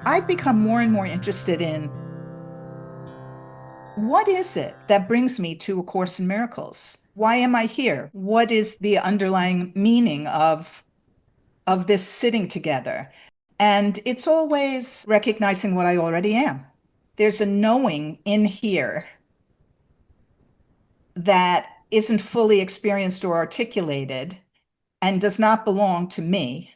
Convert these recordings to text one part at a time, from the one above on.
I've become more and more interested in what is it that brings me to A Course in Miracles? Why am I here? What is the underlying meaning of this sitting together? And it's always recognizing what I already am. There's a knowing in here that isn't fully experienced or articulated and does not belong to me.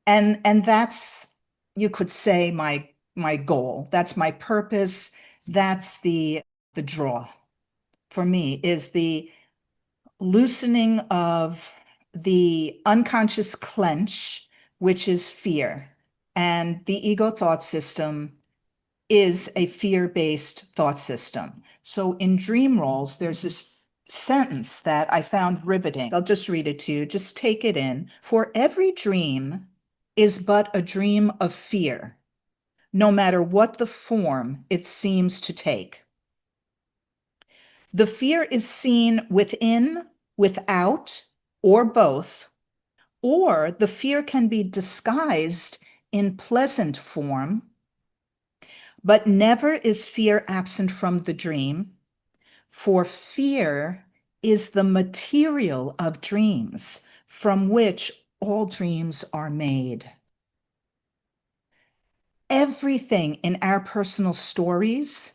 And that's, you could say, my goal. That's my purpose. That's the draw for me, is the loosening of the unconscious clench, which is fear. And the ego thought system is a fear-based thought system. So in dream roles, there's this sentence that I found riveting. I'll just read it to you. Just take it in. For every dream is but a dream of fear, no matter what the form it seems to take. The fear is seen within, without, or both, or the fear can be disguised in pleasant form, but never is fear absent from the dream, for fear is the material of dreams from which all dreams are made. Everything in our personal stories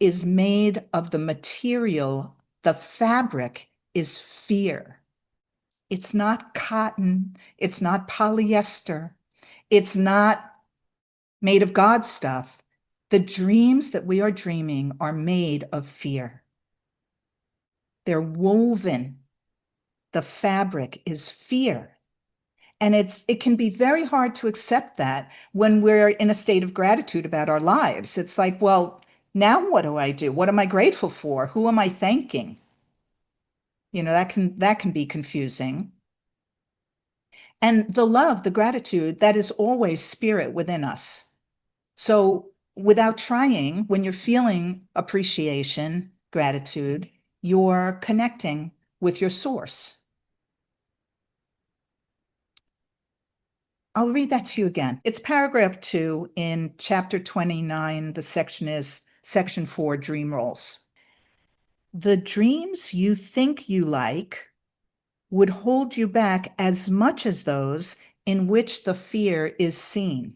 is made of the material, the fabric is fear. It's not cotton, it's not polyester, it's not made of God stuff. The dreams that we are dreaming are made of fear. They're woven. The fabric is fear. And it can be very hard to accept that when we're in a state of gratitude about our lives. It's like, well, now what do I do? What am I grateful for? Who am I thanking? That can be confusing. And the love, the gratitude, that is always spirit within us. So without trying, when you're feeling appreciation, gratitude, you're connecting with your source. I'll read that to you again. It's paragraph 2 in chapter 29. The section is section 4, dream roles. The dreams you think you like would hold you back as much as those in which the fear is seen.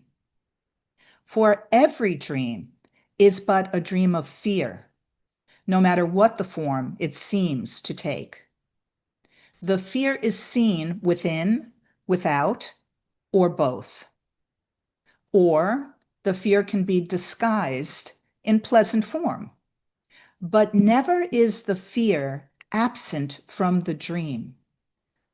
For every dream is but a dream of fear, no matter what the form it seems to take. The fear is seen within, without, or both. Or the fear can be disguised in pleasant form, but never is the fear absent from the dream,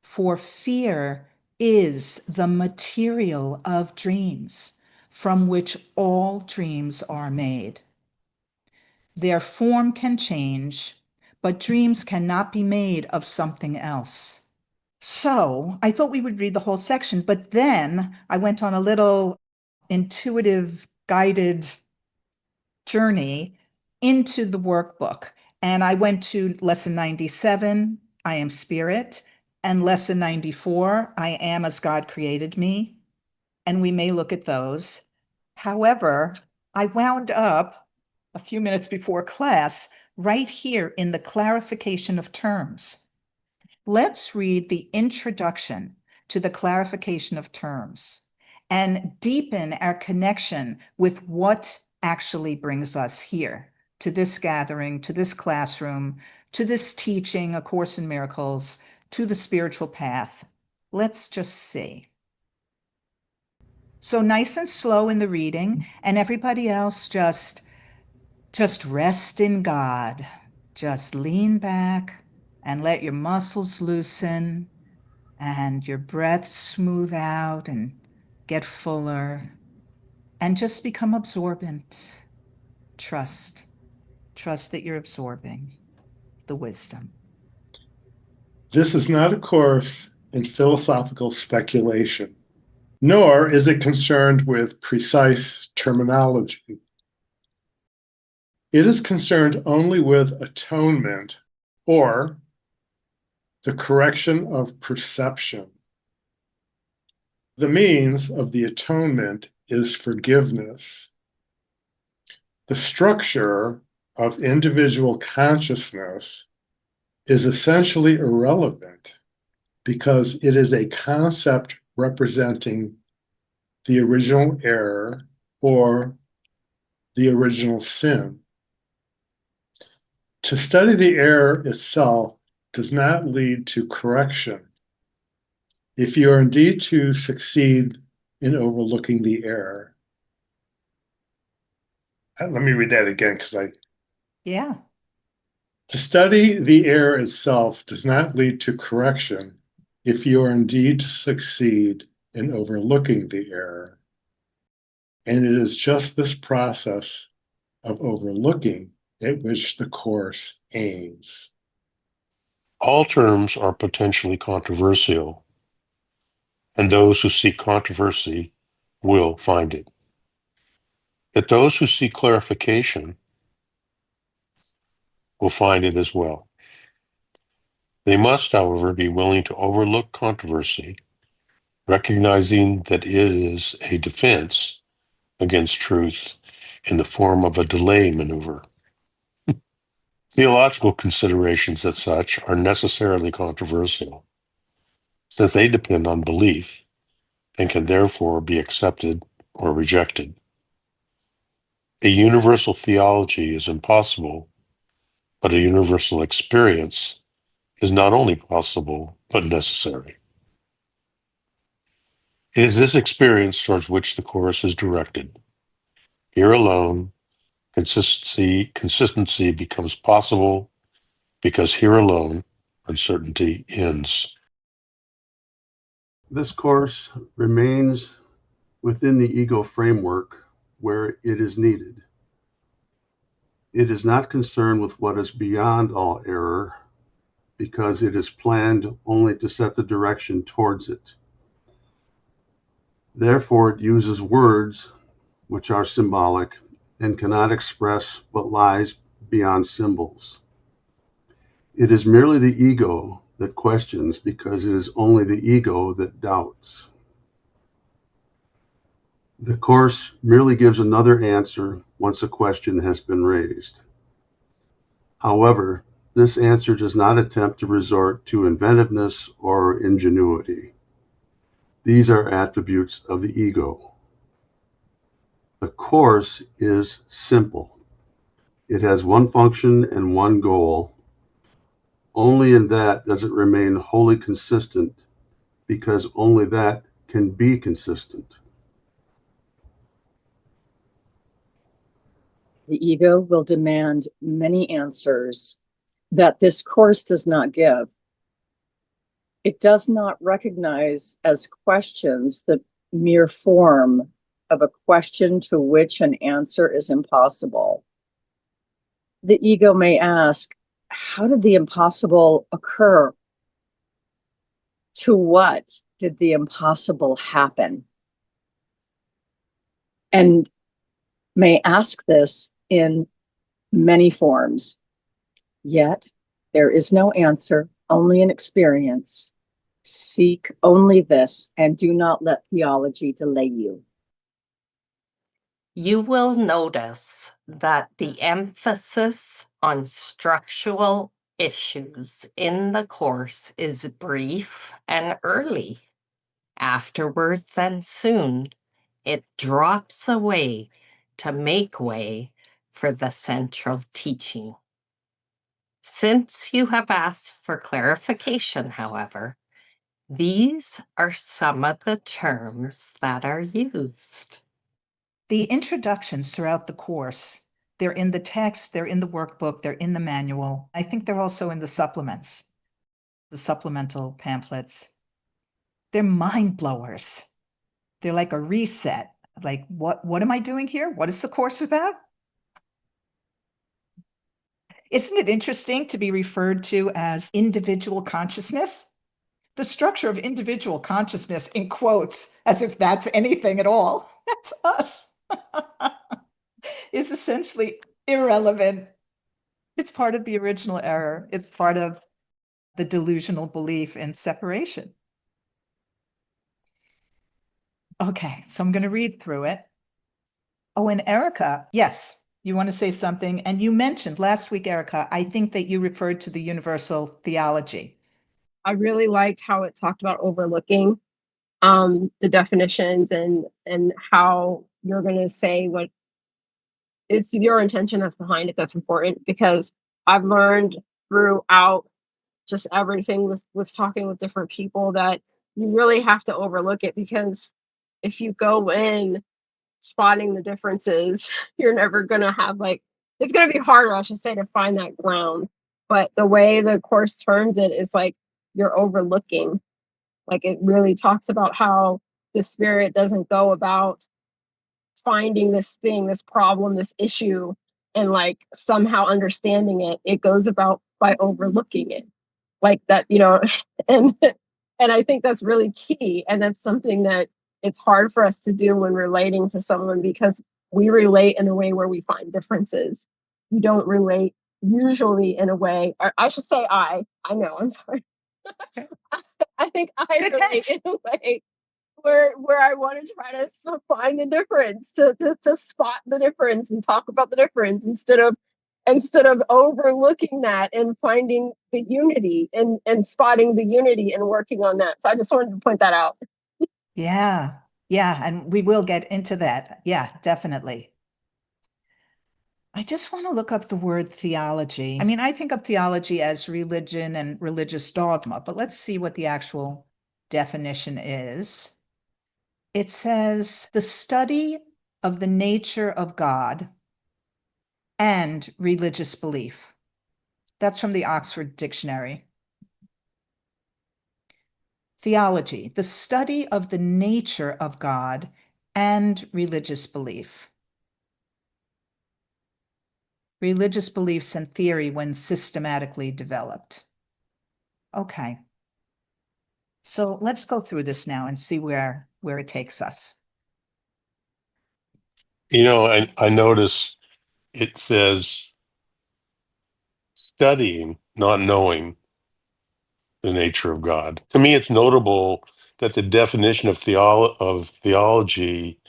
for fear is the material of dreams from which all dreams are made. Their form can change, but dreams cannot be made of something else. So I thought we would read the whole section, but then I went on a little intuitive guided journey into the workbook. And I went to lesson 97, I am spirit, and lesson 94, I am as God created me. And we may look at those. However, I wound up a few minutes before class right here in the clarification of terms. Let's read the introduction to the clarification of terms and deepen our connection with what actually brings us here to this gathering, to this classroom, to this teaching, A Course in Miracles, to the spiritual path. Let's just see. So nice and slow in the reading, and everybody else just rest in God. Just lean back and let your muscles loosen and your breath smooth out and get fuller and just become absorbent. Trust that you're absorbing the wisdom. This is not a course in philosophical speculation, nor is it concerned with precise terminology. It is concerned only with atonement, or the correction of perception. The means of the atonement is forgiveness. The structure of individual consciousness is essentially irrelevant because it is a concept representing the original error or the original sin. To study the error itself does not lead to correction. If you are indeed to succeed in overlooking the error. Let me read that again because Yeah. to study the error itself does not lead to correction if you are indeed to succeed in overlooking the error. And it is just this process of overlooking at which the course aims. All terms are potentially controversial, and those who seek controversy will find it. Yet those who seek clarification will find it as well. They must, however, be willing to overlook controversy, recognizing that it is a defense against truth in the form of a delay maneuver. Theological considerations as such are necessarily controversial, since they depend on belief and can therefore be accepted or rejected. A universal theology is impossible, but a universal experience is not only possible, but necessary. It is this experience towards which the Course is directed. Here alone, consistency becomes possible, because here alone, uncertainty ends. This course remains within the ego framework where it is needed. It is not concerned with what is beyond all error because it is planned only to set the direction towards it. Therefore, it uses words which are symbolic and cannot express what lies beyond symbols. It is merely the ego that questions because it is only the ego that doubts. The Course merely gives another answer once a question has been raised. However, this answer does not attempt to resort to inventiveness or ingenuity. These are attributes of the ego. The Course is simple. It has one function and one goal. Only in that does it remain wholly consistent, because only that can be consistent. The ego will demand many answers that this course does not give. It does not recognize as questions the mere form of a question to which an answer is impossible. The ego may ask, how did the impossible occur? To what did the impossible happen? And may ask this in many forms. Yet there is no answer, only an experience. Seek only this and do not let theology delay you. You will notice that the emphasis on structural issues in the course is brief and early. Afterwards and soon, it drops away to make way for the central teaching. Since you have asked for clarification, however, these are some of the terms that are used. The introductions throughout the course, they're in the text, they're in the workbook, they're in the manual. I think they're also in the supplements, the supplemental pamphlets. They're mind blowers. They're like a reset. Like, what am I doing here? What is the course about? Isn't it interesting to be referred to as individual consciousness? The structure of individual consciousness, in quotes, as if that's anything at all, that's us, is essentially irrelevant. It's part of the original error. It's part of the delusional belief in separation. Okay, so I'm going to read through it. Oh, and Erica, yes, you want to say something? And you mentioned last week, Erica, I think that you referred to the universal theology. I really liked how it talked about overlooking the definitions and how you're going to say what it's your intention that's behind it that's important, because I've learned throughout just everything was talking with different people that you really have to overlook it, because if you go in spotting the differences, you're never gonna have like, it's gonna be harder, I should say, to find that ground. But the way the course terms it is like you're overlooking. Like it really talks about how the spirit doesn't go about finding this thing, this problem, this issue, and like somehow understanding it. It goes about by overlooking it. Like that, and and I think that's really key. And that's something that it's hard for us to do when relating to someone, because we relate in a way where we find differences. We don't relate usually in a way, or I should say I know, I'm sorry. I think I Good relate catch. in a way where I want to try to find the difference, to spot the difference and talk about the difference instead of overlooking that and finding the unity and spotting the unity and working on that. So I just wanted to point that out. Yeah, yeah, and we will get into that. Yeah, definitely. I just want to look up the word theology. I mean, I think of theology as religion and religious dogma, but let's see what the actual definition is. It says the study of the nature of God and religious belief. That's from the Oxford Dictionary. Theology, the study of the nature of God and religious belief. Religious beliefs and theory when systematically developed. Okay. So let's go through this now and see where it takes us. I notice it says studying, not knowing the nature of God. To me, it's notable that the definition of theology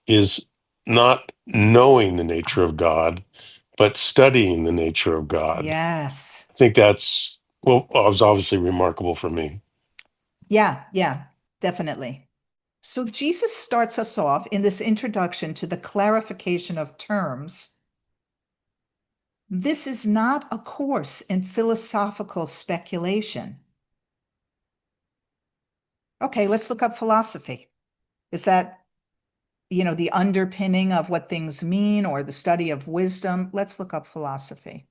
is not knowing the nature of God, but studying the nature of God. Yes. I think that's, well, was obviously remarkable for me. Yeah, definitely. So Jesus starts us off in this introduction to the clarification of terms. This is not a course in philosophical speculation. Okay, let's look up philosophy. Is that, the underpinning of what things mean or the study of wisdom? Let's look up philosophy.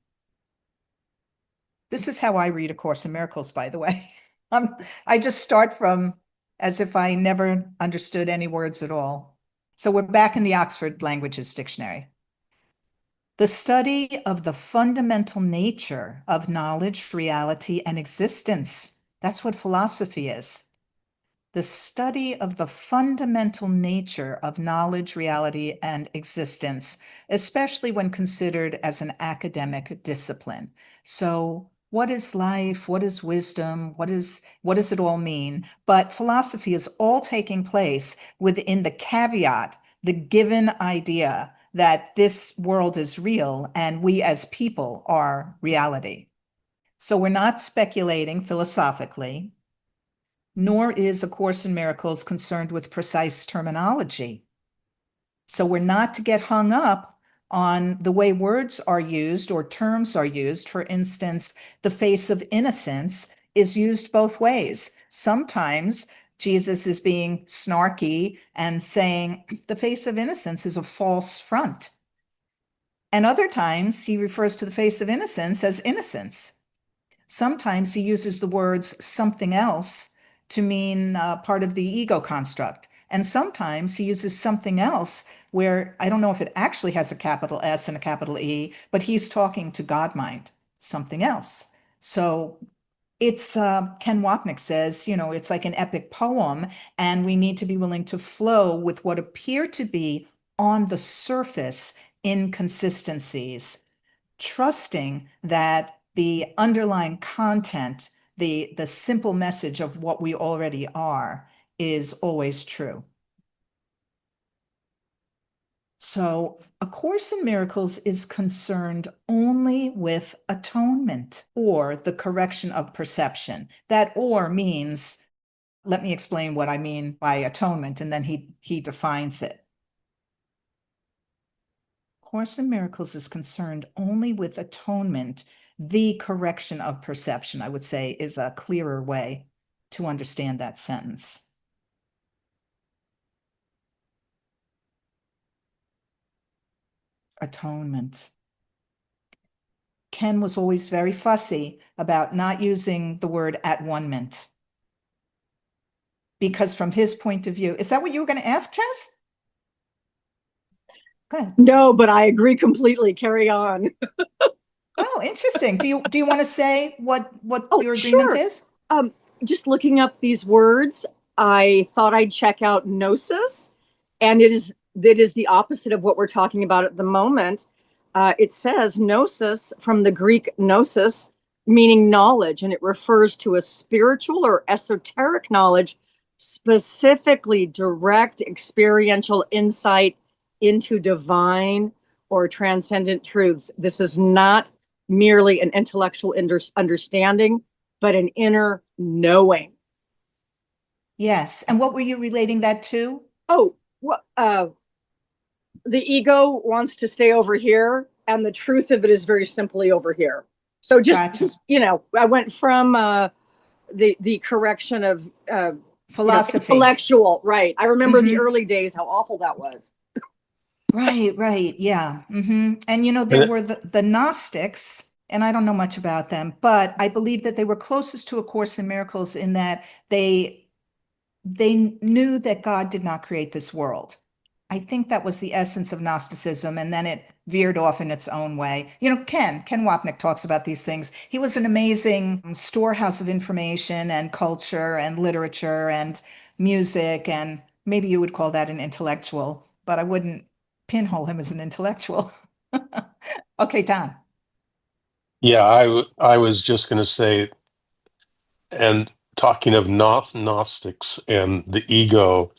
This is how I read A Course in Miracles, by the way. I just start from as if I never understood any words at all. So we're back in the Oxford Languages Dictionary. The study of the fundamental nature of knowledge, reality, and existence. That's what philosophy is. The study of the fundamental nature of knowledge, reality, and existence, especially when considered as an academic discipline. So, what is life? What is wisdom? What does it all mean? But philosophy is all taking place within the caveat, the given idea that this world is real and we as people are reality. So we're not speculating philosophically, nor is A Course in Miracles concerned with precise terminology. So we're not to get hung up on the way words are used or terms are used. For instance, the face of innocence is used both ways. Sometimes Jesus is being snarky and saying the face of innocence is a false front. And other times he refers to the face of innocence as innocence. Sometimes he uses the words something else to mean part of the ego construct. And sometimes he uses something else where I don't know if it actually has a capital S and a capital E, but he's talking to God mind, something else. So it's Ken Wapnick says, it's like an epic poem, and we need to be willing to flow with what appear to be on the surface inconsistencies, trusting that the underlying content, the simple message of what we already are, is always true. So, A Course in Miracles is concerned only with atonement or the correction of perception. That or means, let me explain what I mean by atonement, and then he defines it. Course in Miracles is concerned only with atonement. The correction of perception, I would say, is a clearer way to understand that sentence. Atonement. Ken was always very fussy about not using the word at one mint. Because from his point of view, is that what you were going to ask, Chess? Good. No, but I agree completely. Carry on. Oh, interesting. Do you want to say what your agreement sure. is? Just looking up these words, I thought I'd check out gnosis, and it is the opposite of what we're talking about at the moment. It says gnosis from the Greek gnosis, meaning knowledge, and it refers to a spiritual or esoteric knowledge, specifically direct experiential insight into divine or transcendent truths. This is not merely an intellectual understanding, but an inner knowing. Yes. And what were you relating that to? Oh, what? The ego wants to stay over here, and the truth of it is very simply over here. So Gotcha. I went from the correction of Philosophy. Intellectual, right? I remember the early days, how awful that was. Right. Yeah. And there were the Gnostics, and I don't know much about them, but I believe that they were closest to A Course in Miracles in that they knew that God did not create this world. I think that was the essence of Gnosticism, and then it veered off in its own way. Ken Wapnick talks about these things. He was an amazing storehouse of information and culture and literature and music, and maybe you would call that an intellectual, but I wouldn't pinhole him as an intellectual. Okay, Don. Yeah, I was just going to say, and talking of Gnostics and the ego,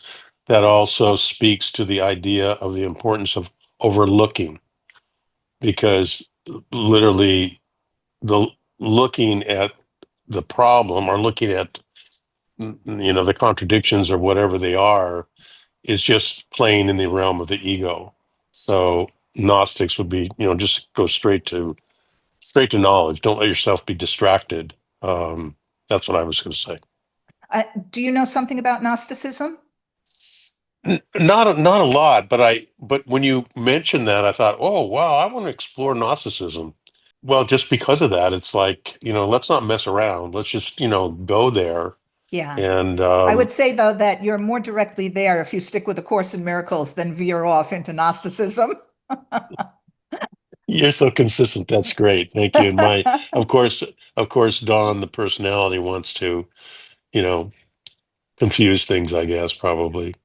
that also speaks to the idea of the importance of overlooking, because literally the looking at the problem or looking at the contradictions or whatever they are is just playing in the realm of the ego. So Gnostics would be, just go straight to knowledge. Don't let yourself be distracted. That's what I was going to say. Do you know something about Gnosticism? Not a lot, but when you mentioned that, I thought, oh wow, I want to explore Gnosticism. Well, just because of that, it's like, let's not mess around. Let's just, go there. Yeah. And I would say, though, that you're more directly there if you stick with A Course in Miracles than veer off into Gnosticism. you're so consistent. That's great. Thank you. And of course, Dawn, the personality, wants to, confuse things, I guess, probably.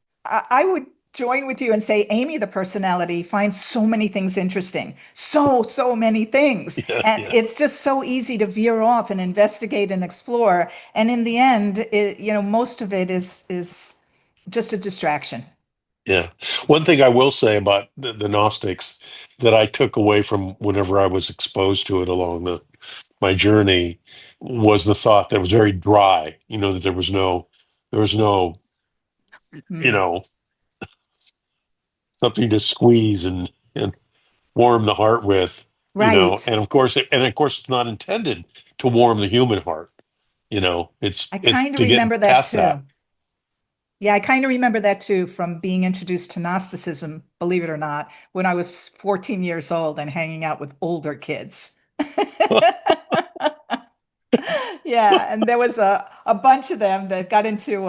I would join with you and say Amy, the personality, finds so many things interesting. So many things. Yeah, And yeah. it's just so easy to veer off and investigate and explore. And in the end, most of it is just a distraction. Yeah. One thing I will say about the Gnostics that I took away from whenever I was exposed to it along my journey was the thought that it was very dry. That there was no, Hmm. something to squeeze and warm the heart with, Right. and of course, it's not intended to warm the human heart. It's I kind of to get remember that past that. too. Yeah, I kind of remember that too from being introduced to Gnosticism, believe it or not, when I was 14 years old and hanging out with older kids. Yeah, and there was a bunch of them that got into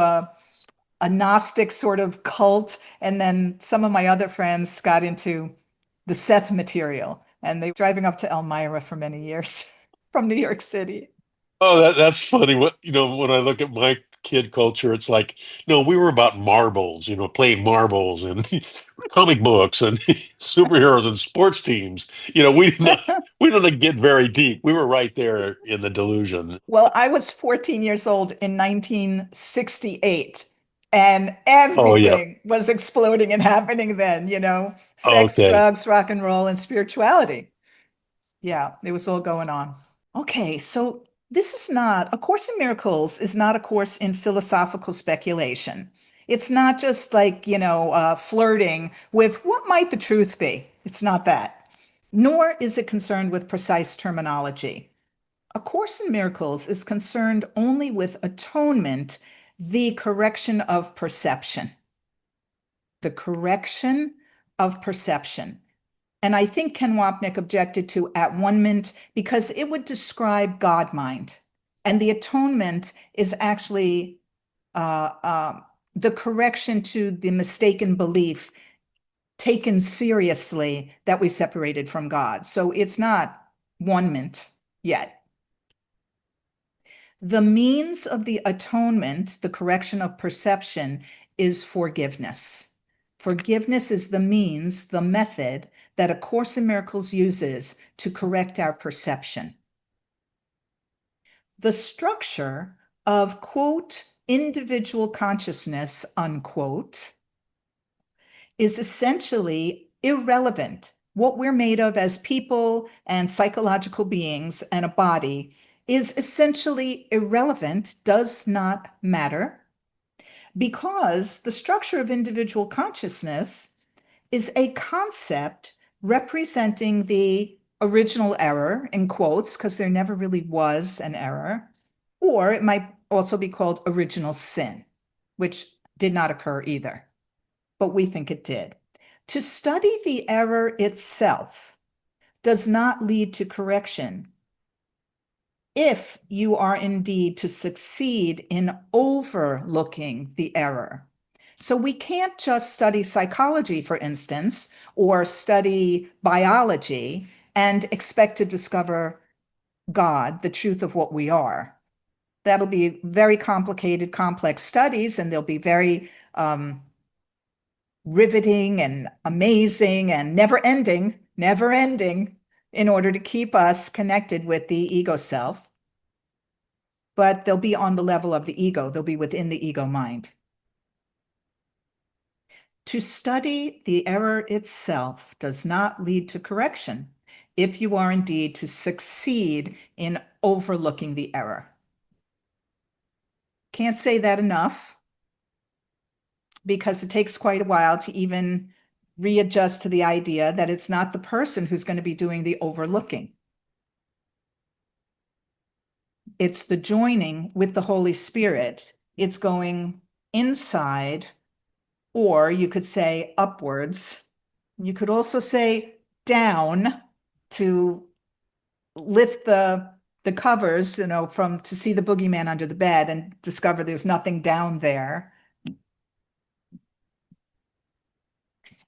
a Gnostic sort of cult. And then some of my other friends got into the Seth material, and they were driving up to Elmira for many years from New York City. Oh, that's funny. When I look at my kid culture, it's like, no, we were about marbles, playing marbles and comic books and superheroes and sports teams. We didn't get very deep. We were right there in the delusion. Well, I was 14 years old in 1968, and Oh, yeah. everything was exploding and happening then, sex, Okay. drugs, rock and roll, and spirituality. Yeah, it was all going on. Okay, so A Course in Miracles is not a course in philosophical speculation. It's not just like, flirting with what might the truth be. It's not that. Nor is it concerned with precise terminology. A Course in Miracles is concerned only with atonement, the correction of perception. The correction of perception. And I think Ken Wapnick objected to at-one-ment because it would describe God mind. And the atonement is actually the correction to the mistaken belief taken seriously that we separated from God. So it's not one-ment yet. The means of the atonement, the correction of perception, is forgiveness. Forgiveness is the means, the method that A Course in Miracles uses to correct our perception. The structure of, quote, individual consciousness, unquote, is essentially irrelevant. What we're made of as people and psychological beings and a body is essentially irrelevant, does not matter, because the structure of individual consciousness is a concept representing the original error, in quotes, because there never really was an error, or it might also be called original sin, which did not occur either, but we think it did. To study the error itself does not lead to correction if you are indeed to succeed in overlooking the error. So we can't just study psychology, for instance, or study biology and expect to discover God, the truth of what we are. That'll be very complicated, complex studies, and they'll be very riveting and amazing and never ending in order to keep us connected with the ego self. But they'll be on the level of the ego. They'll be within the ego mind. To study the error itself does not lead to correction if you are indeed to succeed in overlooking the error. Can't say that enough, because it takes quite a while to even readjust to the idea that it's not the person who's going to be doing the overlooking. It's the joining with the Holy Spirit. It's going inside, or you could say upwards. You could also say down to lift the covers, to see the boogeyman under the bed and discover there's nothing down there.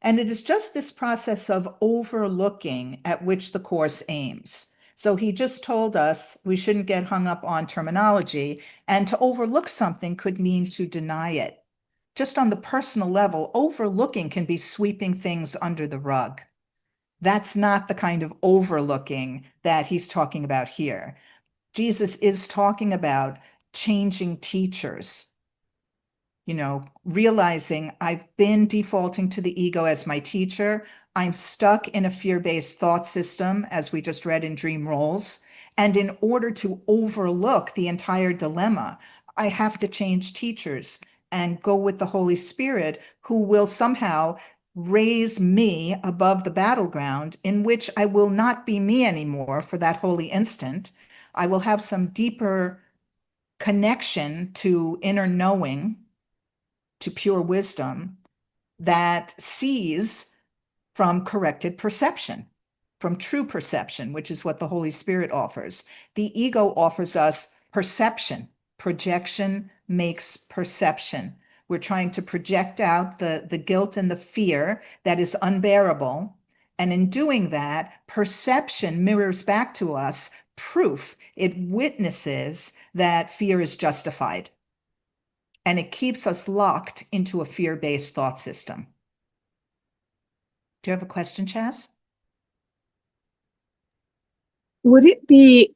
And it is just this process of overlooking at which the Course aims. So he just told us we shouldn't get hung up on terminology, and to overlook something could mean to deny it. Just on the personal level, overlooking can be sweeping things under the rug. That's not the kind of overlooking that he's talking about here. Jesus is talking about changing teachers, realizing I've been defaulting to the ego as my teacher. I'm stuck in a fear-based thought system, as we just read in Dream Roles. And in order to overlook the entire dilemma, I have to change teachers and go with the Holy Spirit, who will somehow raise me above the battleground, in which I will not be me anymore for that holy instant. I will have some deeper connection to inner knowing, to pure wisdom that sees from corrected perception, from true perception, which is what the Holy Spirit offers. The ego offers us perception. Projection makes perception. We're trying to project out the guilt and the fear that is unbearable. And in doing that, perception mirrors back to us proof. It witnesses that fear is justified. And it keeps us locked into a fear-based thought system. Do you have a question, Chaz? Would it be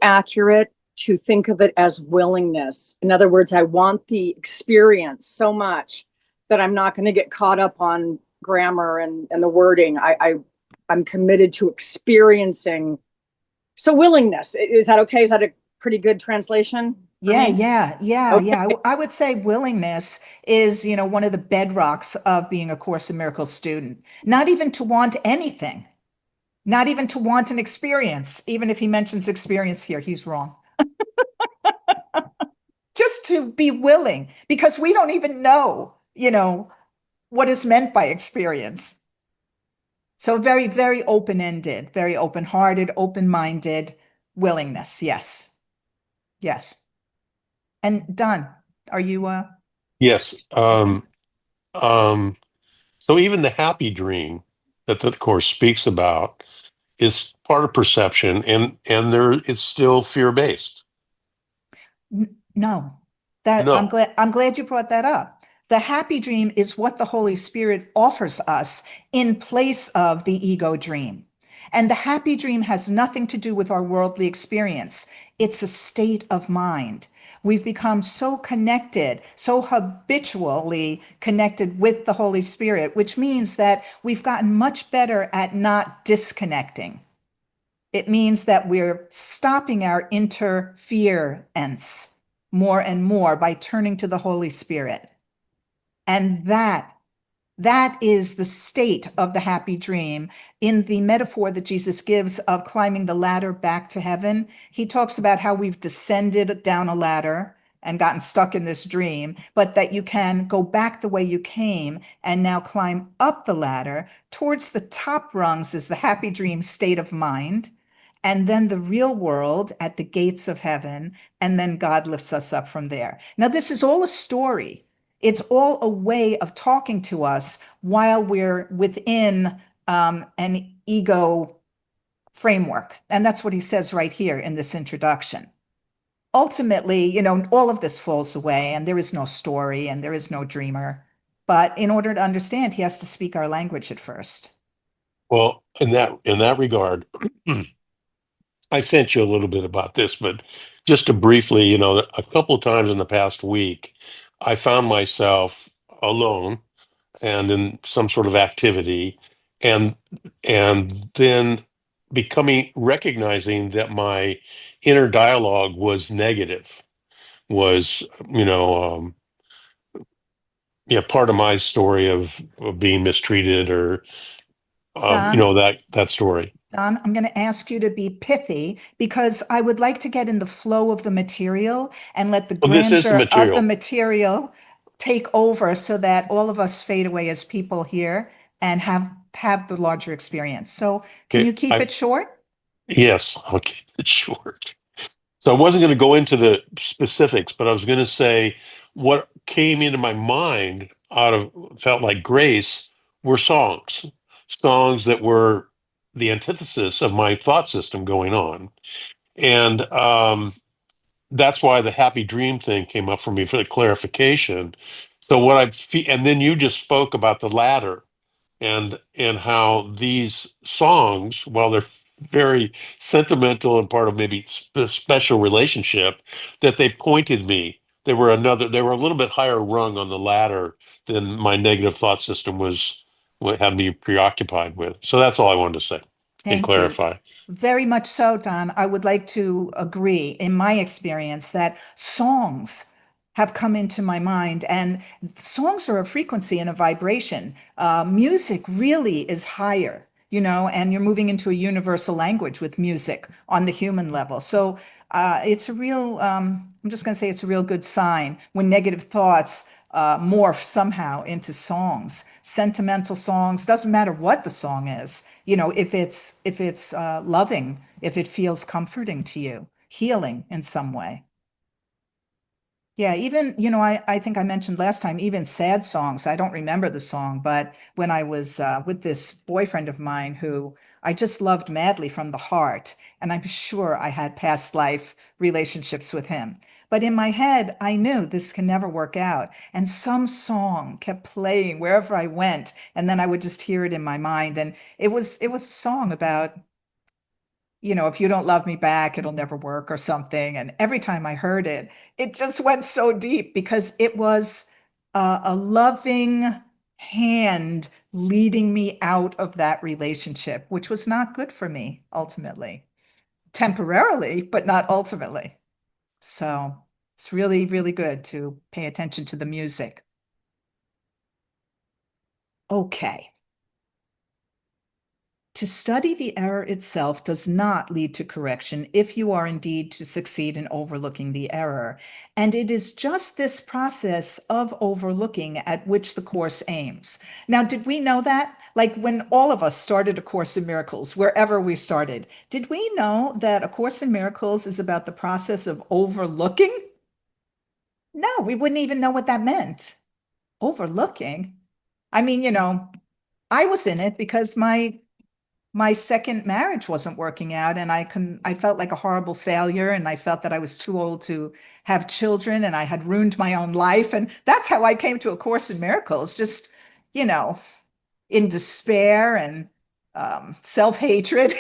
accurate to think of it as willingness? In other words, I want the experience so much that I'm not going to get caught up on grammar and the wording. I'm committed to experiencing. So willingness, is that okay? Is that a pretty good translation? Yeah. Okay. I would say willingness is, one of the bedrocks of being a Course in Miracles student. Not even to want anything, not even to want an experience. Even if he mentions experience here, he's wrong. Just to be willing, because we don't even know, what is meant by experience. So very, very open-ended, very open-hearted, open-minded willingness. Yes. Yes. And Don, are you Yes. So even the happy dream that the Course speaks about is part of perception, and there it's still fear-based. No, that No. I'm glad you brought that up. The happy dream is what the Holy Spirit offers us in place of the ego dream. And the happy dream has nothing to do with our worldly experience. It's a state of mind. We've become so connected, so habitually connected with the Holy Spirit, which means that we've gotten much better at not disconnecting. It means that we're stopping our interference more and more by turning to the Holy Spirit. And that is the state of the happy dream. In the metaphor that Jesus gives of climbing the ladder back to heaven, he talks about how we've descended down a ladder and gotten stuck in this dream, but that you can go back the way you came and now climb up the ladder. Towards the top rungs is the happy dream state of mind, and then the real world at the gates of heaven, and then God lifts us up from there. Now, this is all a story. It's all a way of talking to us while we're within an ego framework. And that's what he says right here in this introduction. Ultimately, all of this falls away, and there is no story and there is no dreamer. But in order to understand, he has to speak our language at first. Well, in that regard, I sent you a little bit about this, but just to briefly, a couple of times in the past week, I found myself alone and in some sort of activity, and then recognizing that my inner dialogue was negative, was part of my story of being mistreated, or Don, that story. Don, I'm going to ask you to be pithy because I would like to get in the flow of the material and let the Well, this is the grandeur of the material. material take over so that all of us fade away as people here and have the larger experience. So can Okay, you keep it short? yes, I'll keep it short. So I wasn't going to go into the specifics, but I was going to say what came into my mind felt like grace were songs that were the antithesis of my thought system going on. And that's why the happy dream thing came up for me for the clarification. So and then you just spoke about the ladder, and how these songs, while they're very sentimental and part of maybe a special relationship, that they pointed me. They were a little bit higher rung on the ladder than my negative thought system was, what had me preoccupied with. So that's all I wanted to say and Thank you. clarify. Very much so, Don. I would like to agree, in my experience, that songs have come into my mind, and songs are a frequency and a vibration. Music really is higher, and you're moving into a universal language with music on the human level. So it's a real, I'm just going to say it's a real good sign when negative thoughts morph somehow into songs, sentimental songs. Doesn't matter what the song is, if it's loving, if it feels comforting to you, healing in some way. Yeah, even, I think I mentioned last time, even sad songs. I don't remember the song, but when I was with this boyfriend of mine who I just loved madly from the heart, and I'm sure I had past life relationships with him. But in my head, I knew this can never work out. And some song kept playing wherever I went, and then I would just hear it in my mind. And it was a song about if you don't love me back, it'll never work or something. And every time I heard it, it just went so deep because it was a loving hand leading me out of that relationship, which was not good for me ultimately, temporarily, but not ultimately. So it's really, really good to pay attention to the music. Okay. To study the error itself does not lead to correction if you are indeed to succeed in overlooking the error. And it is just this process of overlooking at which the course aims. Now, did we know that? Like when all of us started A Course in Miracles, wherever we started, did we know that A Course in Miracles is about the process of overlooking? No, we wouldn't even know what that meant. Overlooking. I mean, I was in it because my second marriage wasn't working out and I felt like a horrible failure and I felt that I was too old to have children and I had ruined my own life. And that's how I came to A Course in Miracles, just, you know, in despair and self-hatred,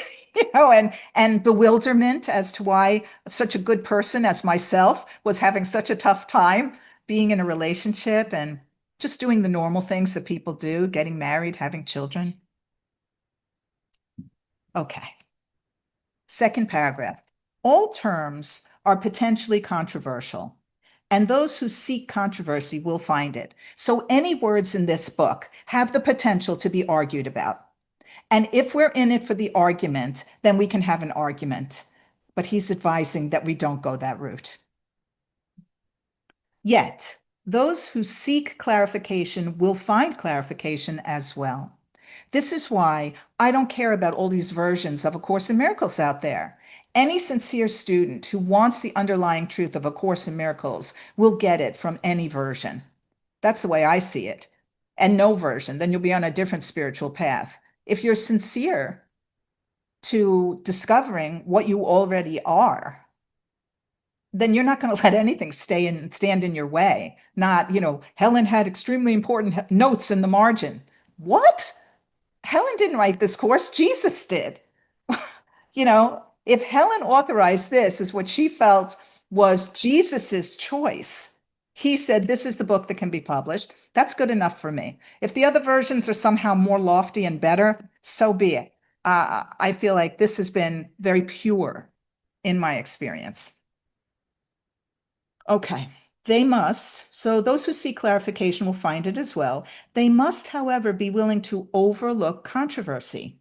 and bewilderment as to why such a good person as myself was having such a tough time being in a relationship and just doing the normal things that people do, getting married, having children. Okay. Second paragraph. All terms are potentially controversial, and those who seek controversy will find it. So any words in this book have the potential to be argued about. And if we're in it for the argument, then we can have an argument. But he's advising that we don't go that route. Yet, those who seek clarification will find clarification as well. This is why I don't care about all these versions of A Course in Miracles out there. Any sincere student who wants the underlying truth of A Course in Miracles will get it from any version. That's the way I see it. And no version, then you'll be on a different spiritual path. If you're sincere to discovering what you already are, then you're not going to let anything stand in your way. Not, Helen had extremely important notes in the margin. What? Helen didn't write this course, Jesus did. If Helen authorized this as what she felt was Jesus's choice, he said, this is the book that can be published. That's good enough for me. If the other versions are somehow more lofty and better, so be it. I feel like this has been very pure in my experience. Okay. So those who seek clarification will find it as well. They must, however, be willing to overlook controversy,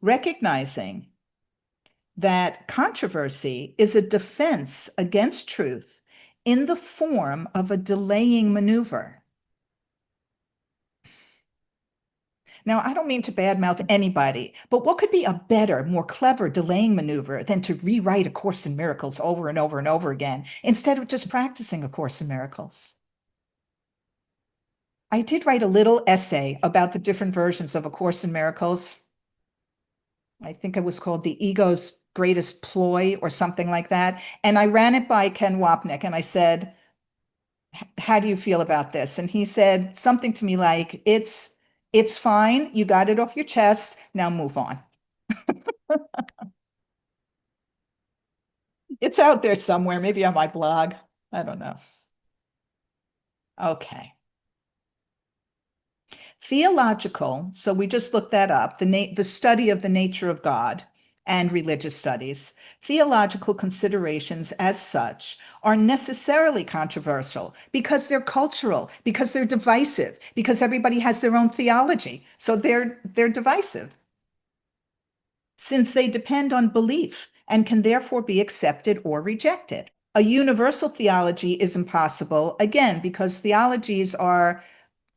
recognizing that controversy is a defense against truth in the form of a delaying maneuver. Now, I don't mean to badmouth anybody, but what could be a better, more clever delaying maneuver than to rewrite A Course in Miracles over and over and over again instead of just practicing A Course in Miracles? I did write a little essay about the different versions of A Course in Miracles. I think it was called The Ego's Greatest Ploy or something like that. And I ran it by Ken Wapnick and I said, how do you feel about this? And he said something to me like, it's fine. You got it off your chest. Now move on. It's out there somewhere, maybe on my blog. I don't know. Okay. Theological, so we just looked that up, the study of the nature of God and religious studies. Theological considerations as such are necessarily controversial because they're cultural, because they're divisive, because everybody has their own theology. So they're divisive. Since they depend on belief and can therefore be accepted or rejected. A universal theology is impossible, again, because theologies are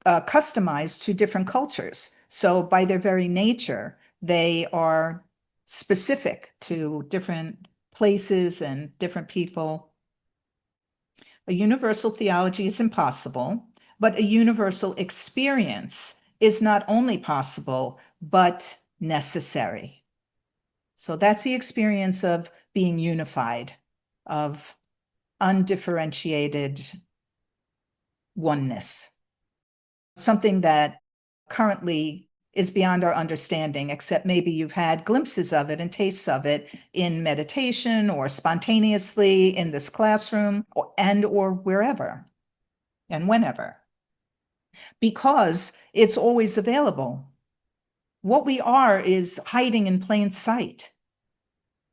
customized to different cultures. So by their very nature, they are specific to different places and different people. A universal theology is impossible, but a universal experience is not only possible, but necessary. So that's the experience of being unified, of undifferentiated oneness. Something that currently is beyond our understanding, except maybe you've had glimpses of it and tastes of it in meditation or spontaneously in this classroom or wherever and whenever, because it's always available. What we are is hiding in plain sight.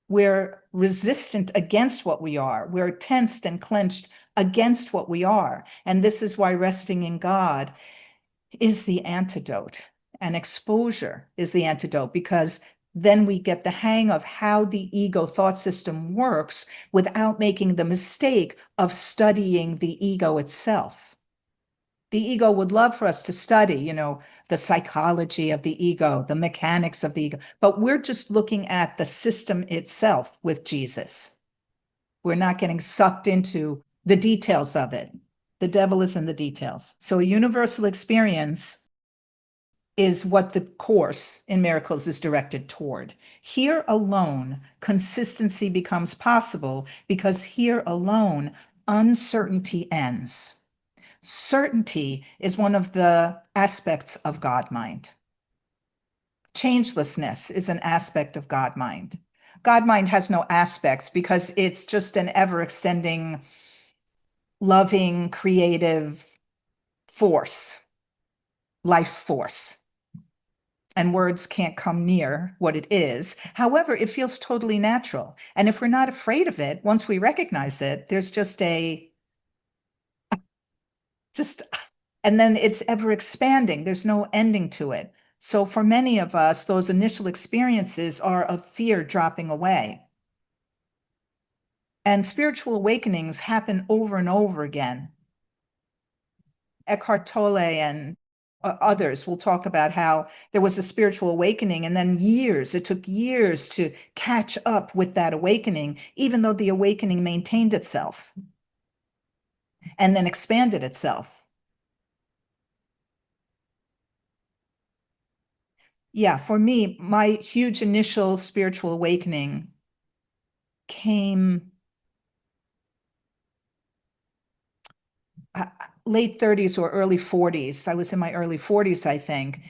We're resistant against what we are. We're tensed and clenched against what we are. And this is why resting in God is the antidote, and exposure is the antidote, because then we get the hang of how the ego thought system works without making the mistake of studying the ego itself. The ego would love for us to study, the psychology of the ego, the mechanics of the ego, but we're just looking at the system itself with Jesus. We're not getting sucked into the details of it. The devil is in the details. So a universal experience is what the Course in Miracles is directed toward. Here alone, consistency becomes possible, because here alone, uncertainty ends. Certainty is one of the aspects of God mind. Changelessness is an aspect of God mind. God mind has no aspects because it's just an ever-extending, loving, creative force, life force. And words can't come near what it is. However, it feels totally natural. And if we're not afraid of it, once we recognize it, there's and then it's ever expanding. There's no ending to it. So for many of us, those initial experiences are of fear dropping away. And spiritual awakenings happen over and over again. Eckhart Tolle and others will talk about how there was a spiritual awakening, and then it took years to catch up with that awakening, even though the awakening maintained itself and then expanded itself. Yeah, for me, my huge initial spiritual awakening came late 30s or early 40s. I was in my early 40s, I think.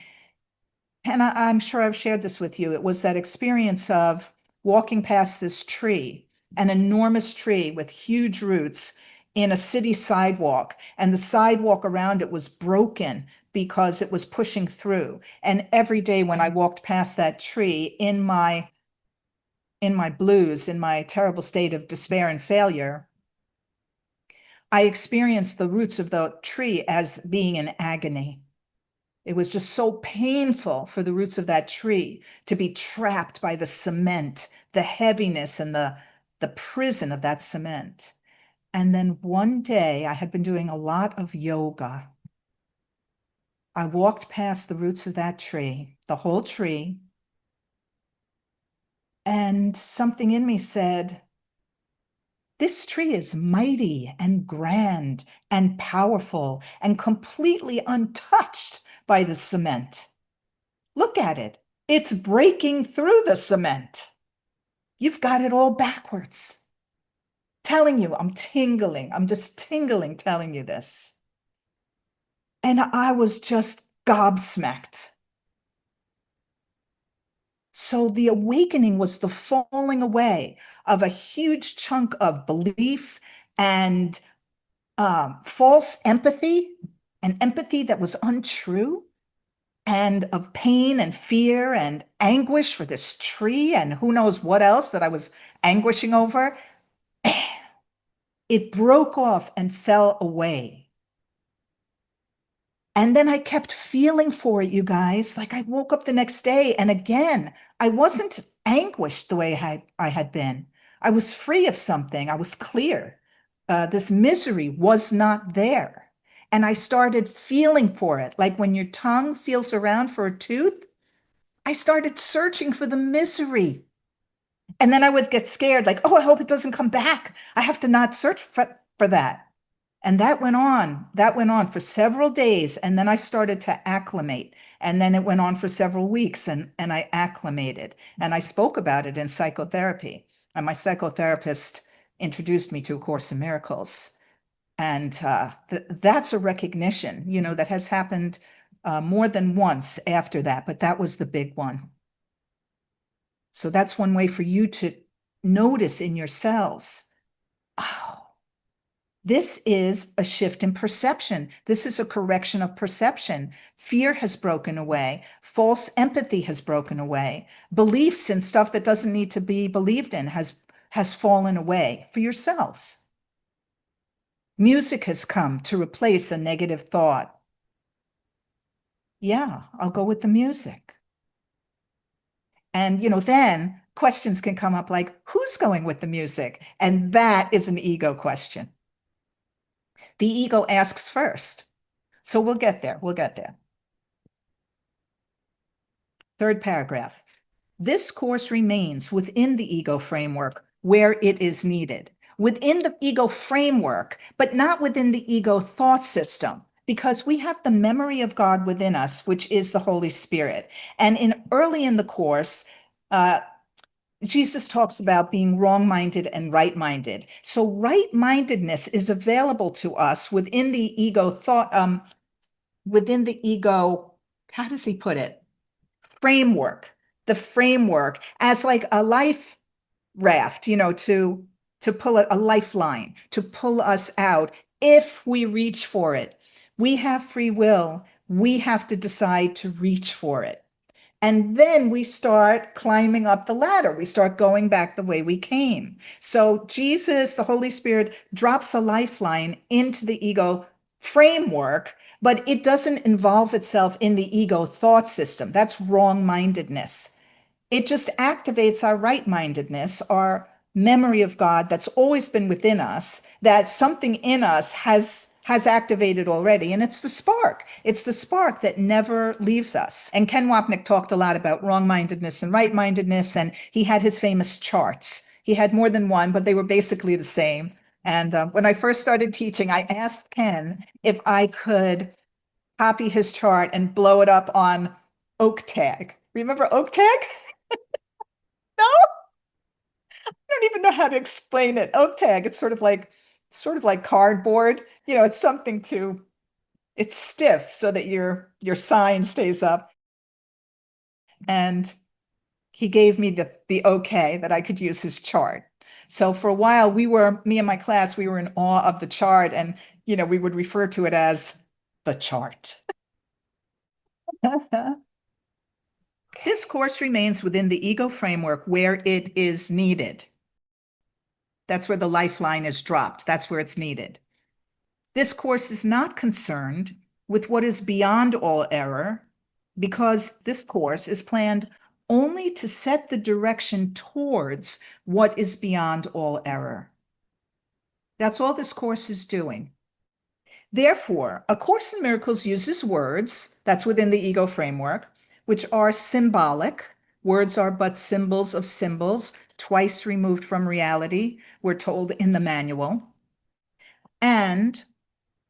And I'm sure I've shared this with you. It was that experience of walking past this tree, an enormous tree with huge roots in a city sidewalk, and the sidewalk around it was broken because it was pushing through. And every day when I walked past that tree in my blues, in my terrible state of despair and failure, I experienced the roots of the tree as being in agony. It was just so painful for the roots of that tree to be trapped by the cement, the heaviness and the prison of that cement. And then one day, I had been doing a lot of yoga. I walked past the roots of that tree, the whole tree, and something in me said, this tree is mighty and grand and powerful and completely untouched by the cement. Look at it. It's breaking through the cement. You've got it all backwards. Telling you, I'm tingling. I'm just tingling telling you this. And I was just gobsmacked. So the awakening was the falling away of a huge chunk of belief and false empathy, an empathy that was untrue, and of pain and fear and anguish for this tree and who knows what else that I was anguishing over. It broke off and fell away. And then I kept feeling for it, you guys. Like I woke up the next day and again, I wasn't anguished the way I had been. I was free of something. I was clear. This misery was not there. And I started feeling for it. Like when your tongue feels around for a tooth, I started searching for the misery. And then I would get scared, like, oh, I hope it doesn't come back. I have to not search for that. And that went on. That went on for several days. And then I started to acclimate. And then it went on for several weeks and I acclimated. And I spoke about it in psychotherapy. And my psychotherapist introduced me to A Course in Miracles. And that's a recognition, that has happened more than once after that, but that was the big one. So that's one way for you to notice in yourselves, oh, this is a shift in perception. This is a correction of perception. Fear has broken away. False empathy has broken away. Beliefs in stuff that doesn't need to be believed in has fallen away for yourselves. Music has come to replace a negative thought. Yeah, I'll go with the music. And, then questions can come up like, who's going with the music? And that is an ego question. The ego asks first. So we'll get there. We'll get there. Third paragraph. This course remains within the ego framework where it is needed. Within the ego framework, but not within the ego thought system, because we have the memory of God within us, which is the Holy Spirit. And early in the course, Jesus talks about being wrong-minded and right-minded. So right-mindedness is available to us within the ego thought, within the ego, how does he put it? Framework, the framework as like a life raft, to pull a lifeline, to pull us out if we reach for it. We have free will. We have to decide to reach for it. And then we start climbing up the ladder. We start going back the way we came. So Jesus, the Holy Spirit, drops a lifeline into the ego framework, but it doesn't involve itself in the ego thought system. That's wrong-mindedness. It just activates our right-mindedness, our memory of God that's always been within us, that something in us has activated already. And it's the spark. It's the spark that never leaves us. And Ken Wapnick talked a lot about wrong-mindedness and right-mindedness, and he had his famous charts. He had more than one, but they were basically the same. And when I first started teaching, I asked Ken if I could copy his chart and blow it up on oak tag. Remember oak tag? No? I don't even know how to explain it. Oak tag, it's sort of like cardboard. It's something it's stiff so that your sign stays up. And he gave me the okay that I could use his chart. So for a while, me and my class, we were in awe of the chart, and we would refer to it as the chart. This course remains within the ego framework where it is needed. That's where the lifeline is dropped. That's where it's needed. This course is not concerned with what is beyond all error, because this course is planned only to set the direction towards what is beyond all error. That's all this course is doing. Therefore, A Course in Miracles uses words, that's within the ego framework, which are symbolic. Words are but symbols of symbols, twice removed from reality, we're told in the manual. And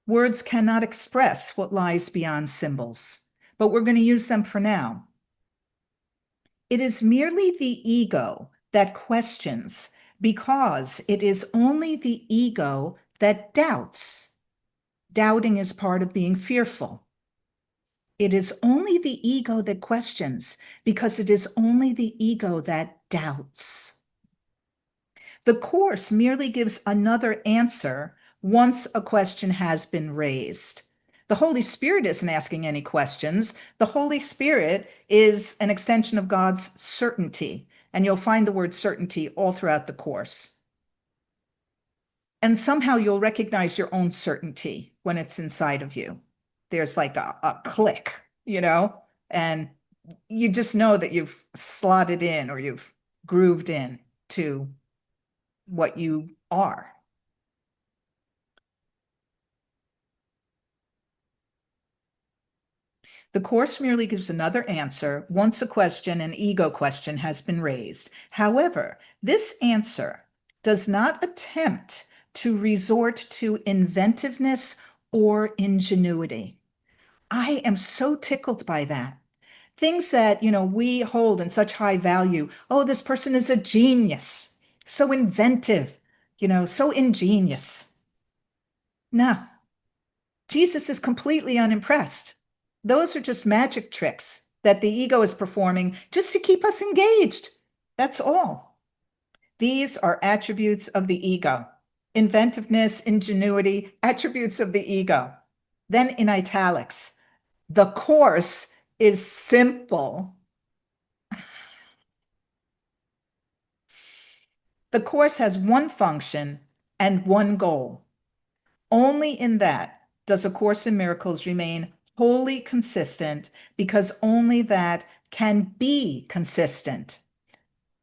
words cannot express what lies beyond symbols, but we're going to use them for now. It is merely the ego that questions, because it is only the ego that doubts. Doubting is part of being fearful. It is only the ego that questions, because it is only the ego that doubts. The Course merely gives another answer once a question has been raised. The Holy Spirit isn't asking any questions. The Holy Spirit is an extension of God's certainty, and you'll find the word certainty all throughout the Course. And somehow you'll recognize your own certainty when it's inside of you. There's like a click, and you just know that you've slotted in or you've grooved in to what you are. The Course merely gives another answer once a question, an ego question, has been raised. However, this answer does not attempt to resort to inventiveness or ingenuity. I am so tickled by that. Things that, we hold in such high value. Oh, this person is a genius, so inventive, so ingenious. No, Jesus is completely unimpressed. Those are just magic tricks that the ego is performing just to keep us engaged. That's all. These are attributes of the ego. Inventiveness, ingenuity, attributes of the ego. Then in italics, the course is simple. The course has one function and one goal. Only in that does A Course in Miracles remain wholly consistent, because only that can be consistent.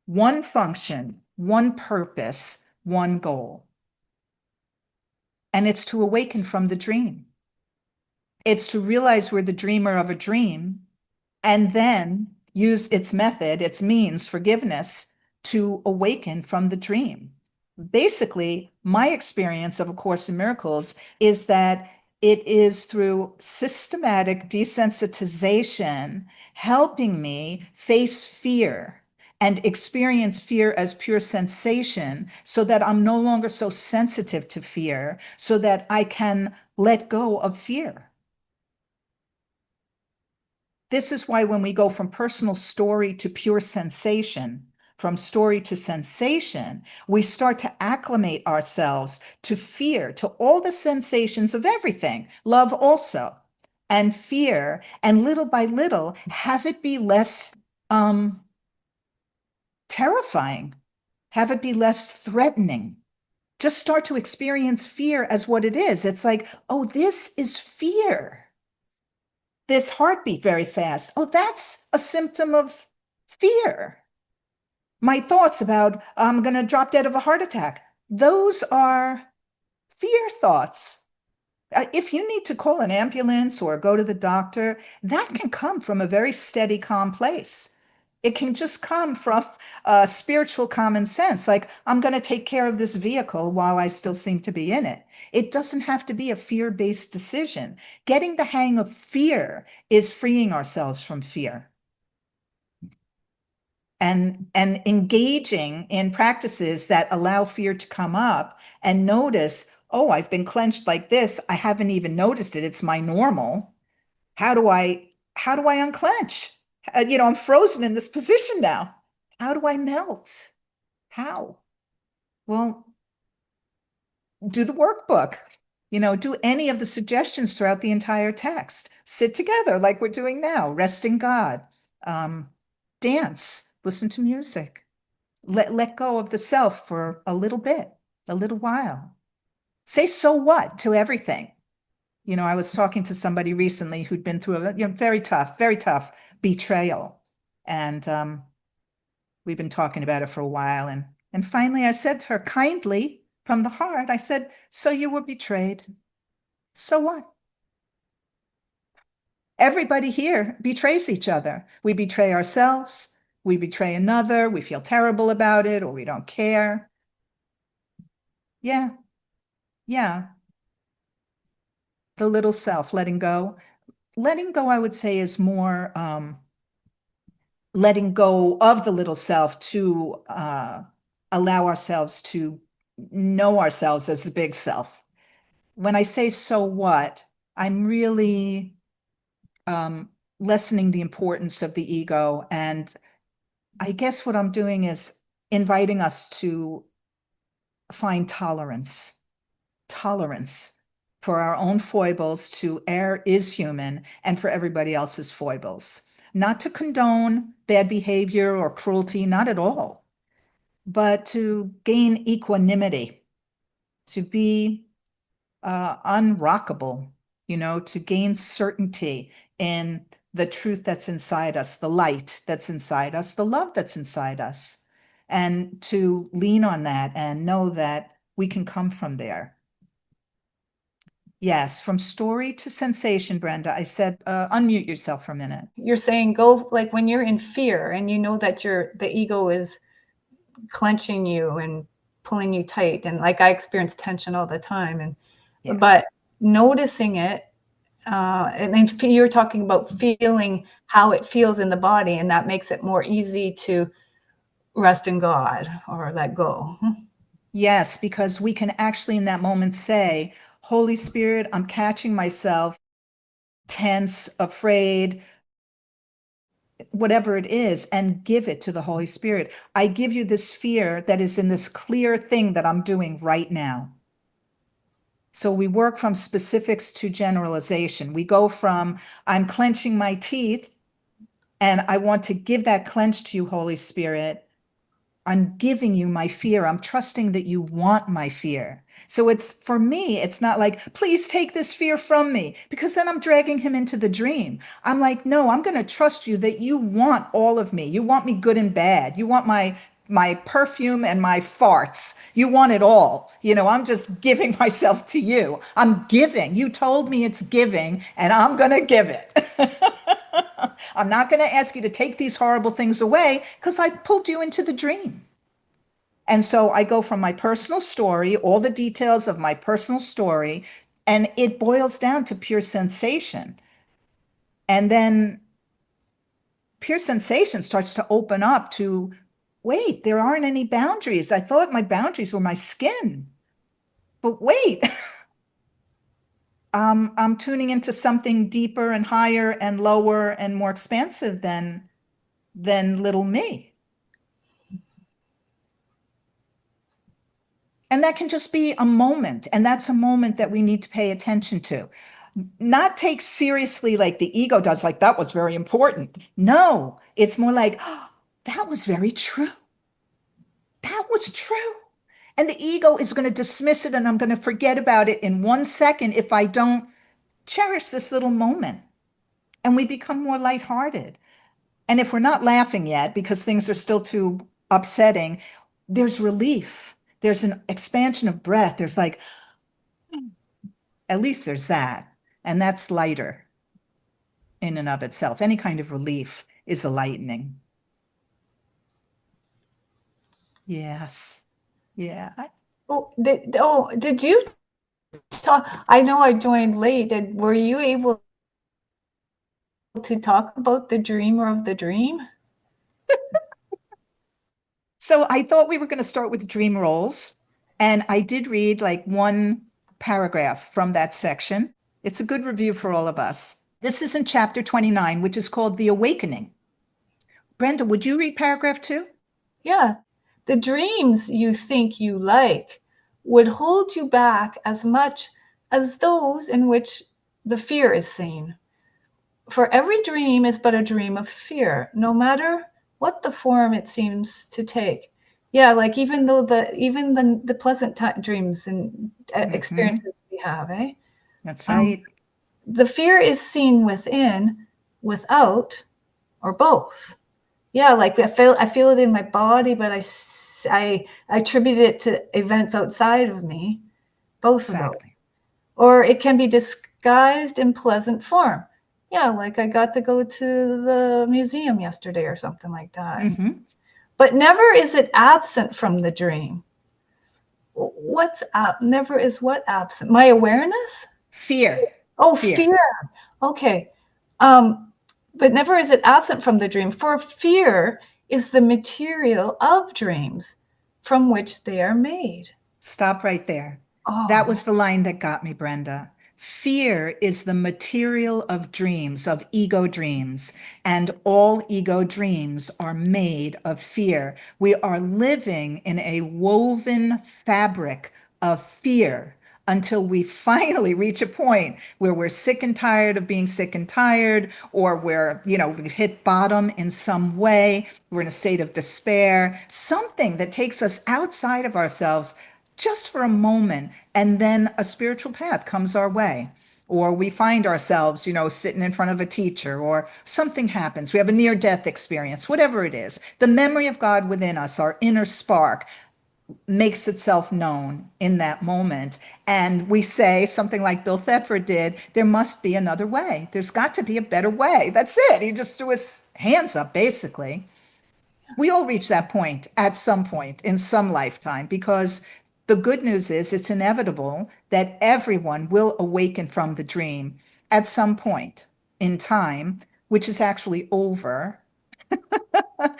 One function, one purpose, one goal. And it's to awaken from the dream. It's to realize we're the dreamer of a dream, and then use its method, its means, forgiveness, to awaken from the dream. Basically, my experience of A Course in Miracles is that it is through systematic desensitization helping me face fear and experience fear as pure sensation, so that I'm no longer so sensitive to fear, so that I can let go of fear. This is why when we go from personal story to pure sensation, from story to sensation, we start to acclimate ourselves to fear, to all the sensations of everything, love also, and fear, and little by little, have it be less terrifying, have it be less threatening. Just start to experience fear as what it is. It's like, oh, this is fear. This heartbeat very fast. Oh, that's a symptom of fear. My thoughts about I'm going to drop dead of a heart attack, those are fear thoughts. If you need to call an ambulance or go to the doctor, that can come from a very steady, calm place. It can just come from spiritual common sense, like I'm going to take care of this vehicle while I still seem to be in it. It doesn't have to be a fear-based decision. Getting the hang of fear is freeing ourselves from fear. And engaging in practices that allow fear to come up and notice, oh, I've been clenched like this. I haven't even noticed it. It's my normal. How do I unclench? I'm frozen in this position now. How do I melt? How? Well, do the workbook. Do any of the suggestions throughout the entire text. Sit together like we're doing now. Rest in God. Dance. Listen to music. Let go of the self for a little bit, a little while. Say so what to everything. I was talking to somebody recently who'd been through a very tough betrayal. And we've been talking about it for a while. And finally I said to her kindly from the heart, I said, so you were betrayed. So what? Everybody here betrays each other. We betray ourselves. We betray another. We feel terrible about it, or we don't care. Yeah. Yeah. The little self, letting go. Letting go, I would say, is more letting go of the little self to allow ourselves to know ourselves as the big self. When I say so what, I'm really lessening the importance of the ego. And I guess what I'm doing is inviting us to find tolerance for our own foibles, to err is human, and for everybody else's foibles. Not to condone bad behavior or cruelty, not at all, but to gain equanimity, to be unrockable, to gain certainty in the truth that's inside us, the light that's inside us, the love that's inside us, and to lean on that and know that we can come from there. Yes, from story to sensation, Brenda. I said, unmute yourself for a minute. You're saying go, like when you're in fear and you know that the ego is clenching you and pulling you tight. And like I experience tension all the time. And Yeah. but noticing it, and then you're talking about feeling how it feels in the body, and that makes it more easy to rest in God or let go. Yes, because we can actually in that moment say, Holy Spirit, I'm catching myself tense, afraid, whatever it is, and give it to the Holy Spirit. I give you this fear that is in this clear thing that I'm doing right now. So we work from specifics to generalization. We go from, I'm clenching my teeth and I want to give that clench to you, Holy Spirit. I'm giving you my fear. I'm trusting that you want my fear. So it's, for me, it's not like, please take this fear from me, because then I'm dragging him into the dream. I'm like, no, I'm going to trust you that you want all of me. You want me good and bad. You want my perfume and my farts. You want it all. I'm just giving myself to you. I'm giving. You told me it's giving, and I'm going to give it. I'm not going to ask you to take these horrible things away because I pulled you into the dream. And so I go from my personal story, all the details of my personal story, and it boils down to pure sensation. And then pure sensation starts to open up to, wait, there aren't any boundaries. I thought my boundaries were my skin. But wait, I'm tuning into something deeper and higher and lower and more expansive than little me. And that can just be a moment. And that's a moment that we need to pay attention to. Not take seriously like the ego does, like that was very important. No, it's more like, oh, that was very true. That was true. And the ego is going to dismiss it, and I'm going to forget about it in 1 second if I don't cherish this little moment. And we become more lighthearted. And if we're not laughing yet because things are still too upsetting, there's relief. There's an expansion of breath. There's like, at least there's that. And that's lighter in and of itself. Any kind of relief is a lightening. Yes. Yeah. Did you talk? I know I joined late. Were you able to talk about the dreamer of the dream? So I thought we were going to start with dream roles. And I did read like one paragraph from that section. It's a good review for all of us. This is in chapter 29, which is called The Awakening. Brenda, would you read paragraph 2? Yeah. The dreams you think you like would hold you back as much as those in which the fear is seen. For every dream is but a dream of fear, no matter what the form it seems to take. Yeah, like even the pleasant dreams and experiences we have, eh? That's right. The fear is seen within, without, or both. Yeah, like I feel it in my body, but I attribute it to events outside of me. Both of those. Or it can be disguised in pleasant form. Yeah, like I got to go to the museum yesterday or something like that. Mm-hmm. But never is it absent from the dream. What's up? Never is what absent? My awareness? Fear. Oh, fear. Okay. But never is it absent from the dream, for fear is the material of dreams from which they are made. Stop right there. Oh. That was the line that got me, Brenda. Fear is the material of dreams, of ego dreams, and all ego dreams are made of fear. We are living in a woven fabric of fear until we finally reach a point where we're sick and tired of being sick and tired, or we've hit bottom in some way. We're in a state of despair, something that takes us outside of ourselves just for a moment, and then a spiritual path comes our way, or we find ourselves sitting in front of a teacher, or something happens, we have a near-death experience, whatever it is. The memory of God within us, our inner spark, makes itself known in that moment, and we say something like Bill Thetford did, there must be another way. There's got to be a better way. That's it. He just threw his hands up, basically. We all reach that point at some point in some lifetime, because the good news is it's inevitable that everyone will awaken from the dream at some point in time, which is actually over. And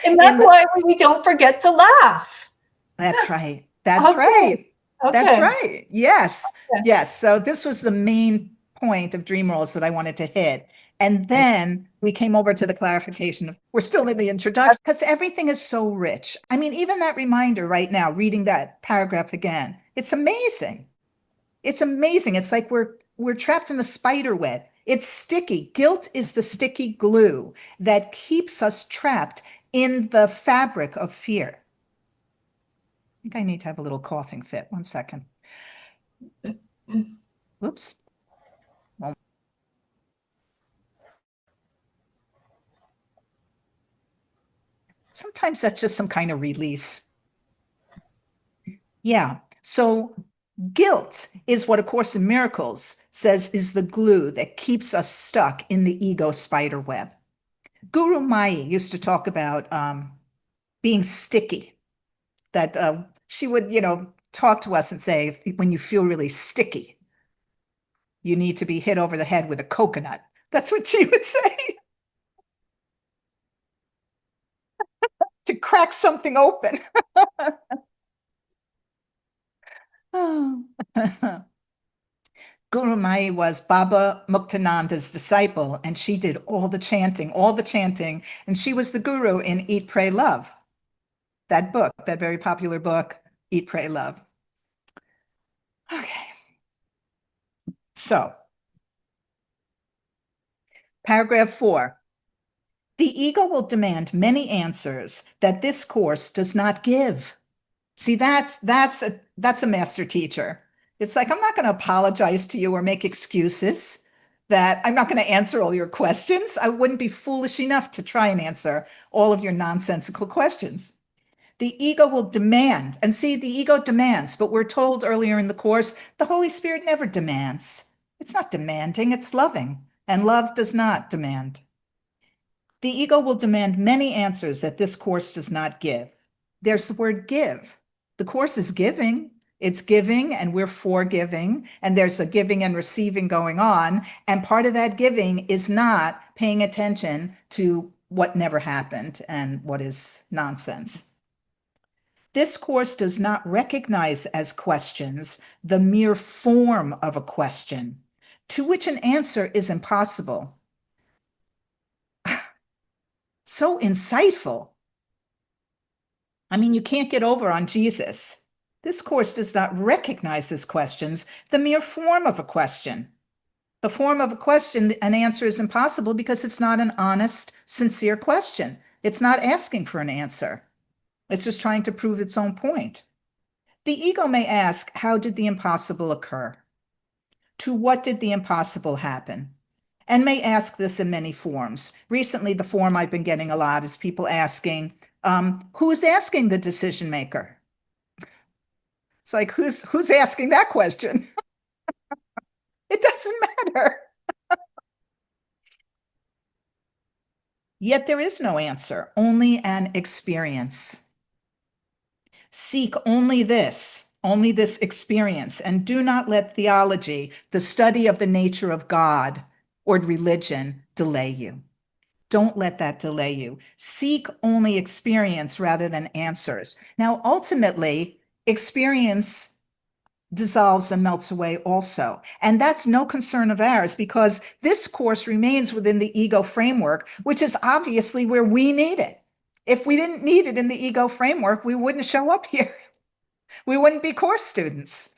In that's the, why we don't forget to laugh. that's right. That's Okay. right. That's Okay. right. Yes. Yeah. Yes. So this was the main point of dream roles that I wanted to hit. And then we came over to the clarification of, we're still in the introduction, because everything is so rich. I mean, even that reminder right now, reading that paragraph again, it's amazing. It's amazing. It's like we're trapped in a spider web. It's sticky. Guilt is the sticky glue that keeps us trapped in the fabric of fear. I think I need to have a little coughing fit. 1 second. Whoops. Well, sometimes that's just some kind of release. Yeah. So guilt is what A Course in Miracles says is the glue that keeps us stuck in the ego spider web. Guru Mai used to talk about being sticky, that she would, talk to us and say, when you feel really sticky, you need to be hit over the head with a coconut. That's what she would say. To crack something open. Guru Mai was Baba Muktananda's disciple, and she did all the chanting, and she was the guru in Eat, Pray, Love, that book, that very popular book, Eat, Pray, Love. Okay. So, paragraph 4. The ego will demand many answers that this course does not give. See, that's a master teacher. It's like, I'm not going to apologize to you or make excuses that I'm not going to answer all your questions. I wouldn't be foolish enough to try and answer all of your nonsensical questions. The ego will demand, and see, the ego demands, but we're told earlier in the course, the Holy Spirit never demands. It's not demanding, it's loving, and love does not demand. The ego will demand many answers that this course does not give. There's the word give. The course is giving. It's giving, and we're for giving, and there's a giving and receiving going on. And part of that giving is not paying attention to what never happened and what is nonsense. This course does not recognize as questions the mere form of a question, to which an answer is impossible. So insightful. I mean, you can't get over on Jesus. This course does not recognize as questions the mere form of a question. The form of a question, an answer is impossible because it's not an honest, sincere question. It's not asking for an answer. It's just trying to prove its own point. The ego may ask, how did the impossible occur? To what did the impossible happen? And may ask this in many forms. Recently, the form I've been getting a lot is people asking, who is asking the decision maker? It's like, who's asking that question? It doesn't matter. Yet there is no answer, only an experience. Seek only this experience, and do not let theology, the study of the nature of God or religion, delay you. Don't let that delay you. Seek only experience rather than answers. Now, ultimately, experience dissolves and melts away also. And that's no concern of ours, because this course remains within the ego framework, which is obviously where we need it. If we didn't need it in the ego framework, we wouldn't show up here. We wouldn't be course students.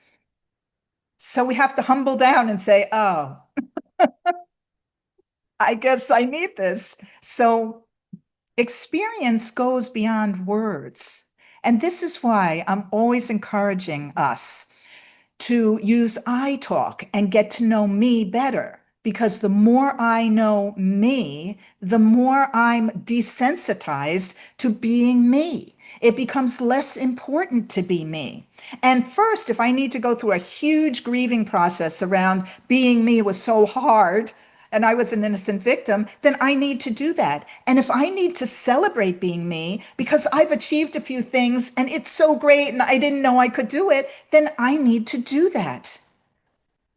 So we have to humble down and say, oh, I guess I need this. So experience goes beyond words. And this is why I'm always encouraging us to use I talk and get to know me better. Because the more I know me, the more I'm desensitized to being me. It becomes less important to be me. And first, if I need to go through a huge grieving process around being me was so hard, and I was an innocent victim, then I need to do that. And if I need to celebrate being me because I've achieved a few things and it's so great and I didn't know I could do it, then I need to do that.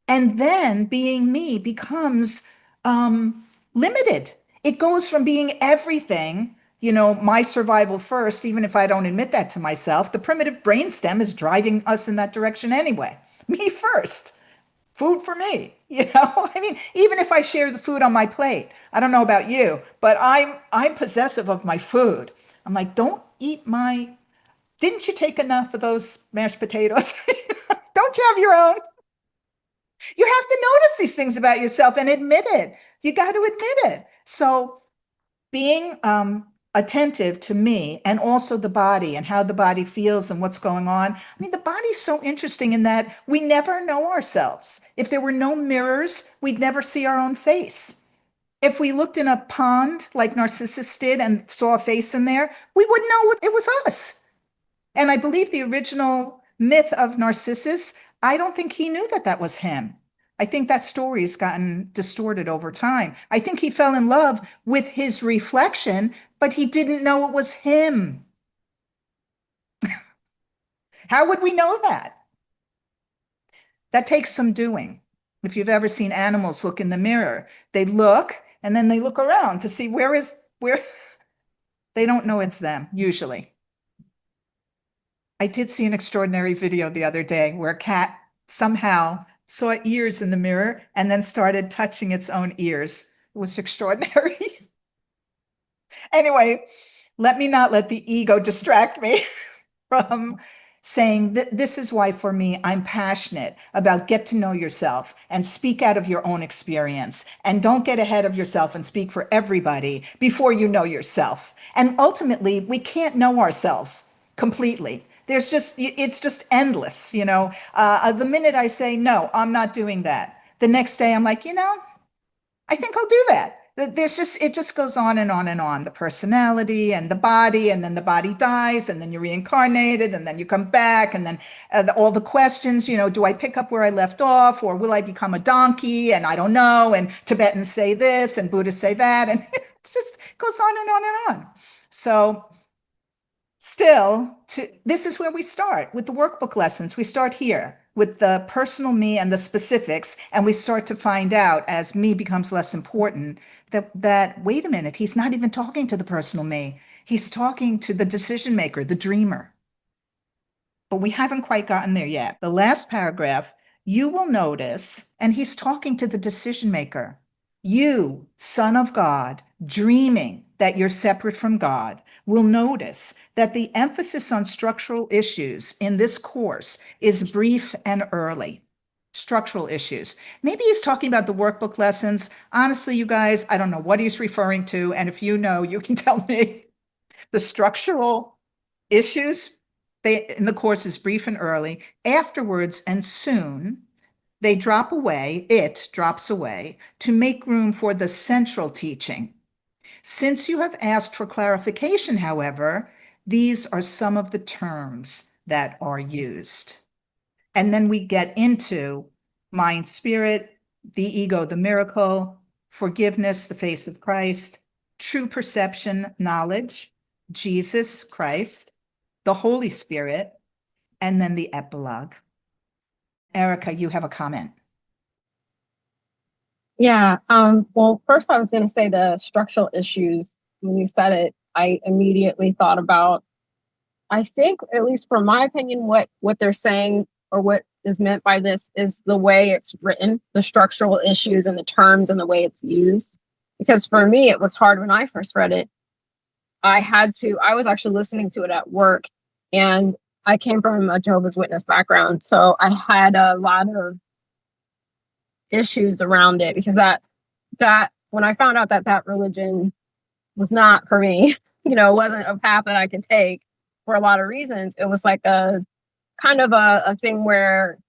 And then being me becomes limited. It goes from being everything, my survival first, even if I don't admit that to myself. The primitive brainstem is driving us in that direction anyway. Me first. Food for me. I mean, even if I share the food on my plate, I don't know about you, but I'm possessive of my food. I'm like, don't eat my. Didn't you take enough of those mashed potatoes? Don't you have your own? You have to notice these things about yourself and admit it. You got to admit it. So being attentive to me and also the body and how the body feels and what's going on. I mean, the body's so interesting in that we never know ourselves. If there were no mirrors, we'd never see our own face. If we looked in a pond like Narcissus did and saw a face in there, we wouldn't know it was us. And I believe the original myth of Narcissus, I don't think he knew that that was him. I think that story has gotten distorted over time. I think he fell in love with his reflection, but he didn't know it was him. How would we know that? That takes some doing. If you've ever seen animals look in the mirror, they look and then they look around to see where they don't know it's them, usually. I did see an extraordinary video the other day where a cat somehow saw ears in the mirror and then started touching its own ears. It was extraordinary. Anyway, let me not let the ego distract me from saying that this is why for me, I'm passionate about get to know yourself and speak out of your own experience and don't get ahead of yourself and speak for everybody before you know yourself. And ultimately, we can't know ourselves completely. It's just endless, the minute I say, no, I'm not doing that. The next day I'm like, I think I'll do that. It just goes on and on and on. The personality and the body, and then the body dies, and then you're reincarnated, and then you come back, and then all the questions, do I pick up where I left off, or will I become a donkey? And I don't know. And Tibetans say this, and Buddhists say that, and it just goes on and on and on. So still, this is where we start with the workbook lessons. We start here with the personal me and the specifics, and we start to find out as me becomes less important that wait a minute, he's not even talking to the personal me. He's talking to the decision maker, the dreamer. But we haven't quite gotten there yet. The last paragraph, you will notice, and he's talking to the decision maker. You, son of God, dreaming that you're separate from God, will notice that the emphasis on structural issues in this course is brief and early. Structural issues. Maybe he's talking about the workbook lessons. Honestly, you guys, I don't know what he's referring to. And if you know, you can tell me. The structural issues in the course is brief and early. Afterwards and soon, it drops away to make room for the central teaching. Since you have asked for clarification, however, these are some of the terms that are used. And then we get into mind, spirit, the ego, the miracle, forgiveness, the face of Christ, true perception, knowledge, Jesus Christ, the Holy Spirit, and then the epilogue. Erica, you have a comment. Yeah. Well, first I was going to say the structural issues. When you said it, I immediately thought about, I think, at least from my opinion, what they're saying or what is meant by this is the way it's written, the structural issues and the terms and the way it's used. Because for me, it was hard when I first read it. I was actually listening to it at work, and I came from a Jehovah's Witness background. So I had a lot of issues around it because that when I found out that religion was not for me, wasn't a path that I could take for a lot of reasons. It was like a kind of a thing where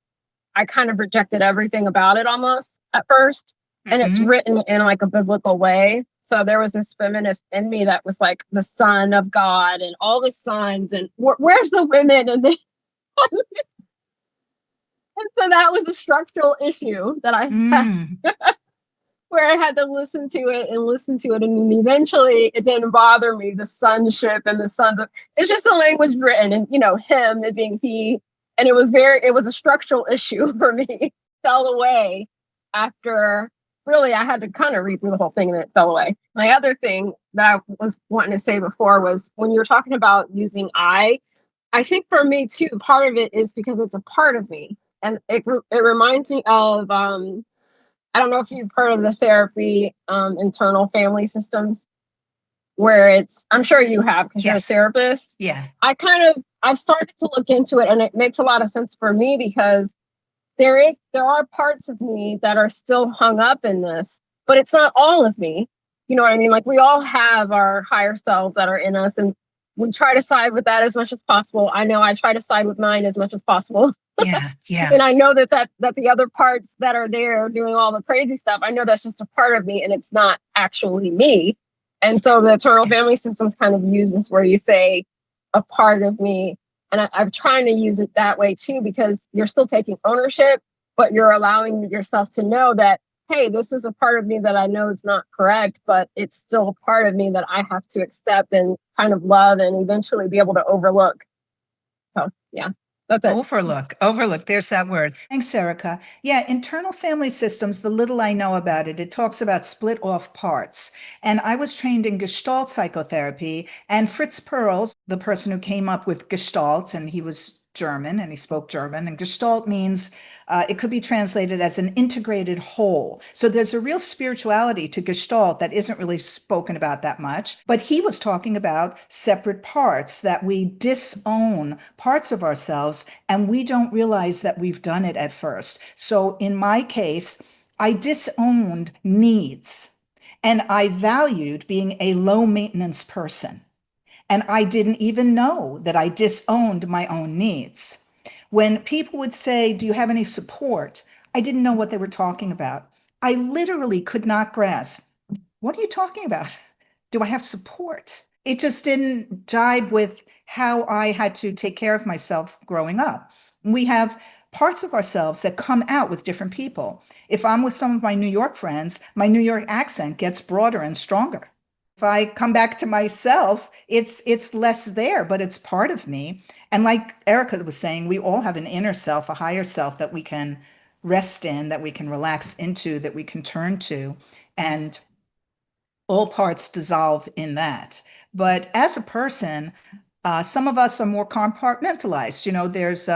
I kind of rejected everything about it almost at first. And it's written in like a biblical way. So there was this feminist in me that was like the son of God and all the sons and where's the women? And so that was a structural issue that I where I had to listen to it, and eventually it didn't bother me. The sonship and the sons of, it's just a language written, and him, it being he, and it was a structural issue for me. Fell away after, really, I had to kind of read through the whole thing, and it fell away. My other thing that I was wanting to say before was, when you're talking about using I think for me too, part of it is because it's a part of me, and it reminds me of I don't know if you've heard of the therapy, internal family systems, where I'm sure you have, because Yes. you're a therapist. Yeah. I've started to look into it, and it makes a lot of sense for me, because there are parts of me that are still hung up in this, but it's not all of me. You know what I mean? Like, we all have our higher selves that are in us, and we try to side with that as much as possible. I know I try to side with mine as much as possible. Yeah. Yeah. And I know that the other parts that are there doing all the crazy stuff, I know that's just a part of me, and it's not actually me. And so the eternal family systems kind of use this, where you say a part of me. And I'm trying to use it that way too, because you're still taking ownership, but you're allowing yourself to know that, hey, this is a part of me that I know is not correct, but it's still a part of me that I have to accept and kind of love, and eventually be able to overlook. So yeah, that's it. Overlook. There's that word. Thanks, Erica. Yeah, internal family systems, the little I know about it, it talks about split off parts. And I was trained in Gestalt psychotherapy, and Fritz Perls, the person who came up with Gestalt, and he was German and he spoke German, and Gestalt means it could be translated as an integrated whole. So there's a real spirituality to Gestalt that isn't really spoken about that much. But he was talking about separate parts, that we disown parts of ourselves and we don't realize that we've done it at first. So in my case, I disowned needs, and I valued being a low maintenance person. And I didn't even know that I disowned my own needs. When people would say, "Do you have any support?" I didn't know what they were talking about. I literally could not grasp, what are you talking about? Do I have support? It just didn't jibe with how I had to take care of myself growing up. We have parts of ourselves that come out with different people. If I'm with some of my New York friends, my New York accent gets broader and stronger. If I come back to myself, it's less there, but it's part of me. And like Erica was saying, we all have an inner self, a higher self that we can rest in, that we can relax into, that we can turn to. And all parts dissolve in that. But as a person, some of us are more compartmentalized. There's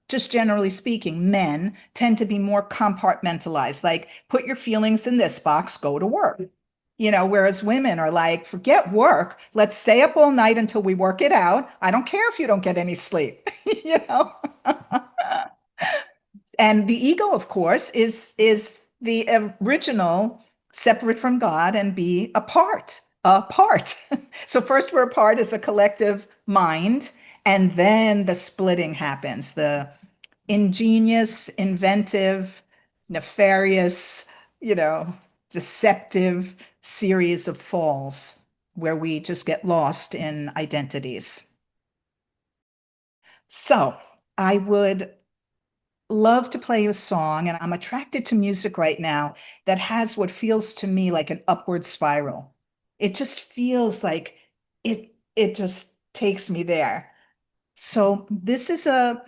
just generally speaking, men tend to be more compartmentalized, like put your feelings in this box, go to work. Whereas women are like, forget work, let's stay up all night until we work it out. I don't care if you don't get any sleep, you know? And the ego, of course, is the original separate from God and be apart. So first we're apart as a collective mind, and then the splitting happens, the ingenious, inventive, nefarious, deceptive series of falls where we just get lost in identities. So I would love to play a song, and I'm attracted to music right now that has what feels to me like an upward spiral. It just feels like it just takes me there. So this is an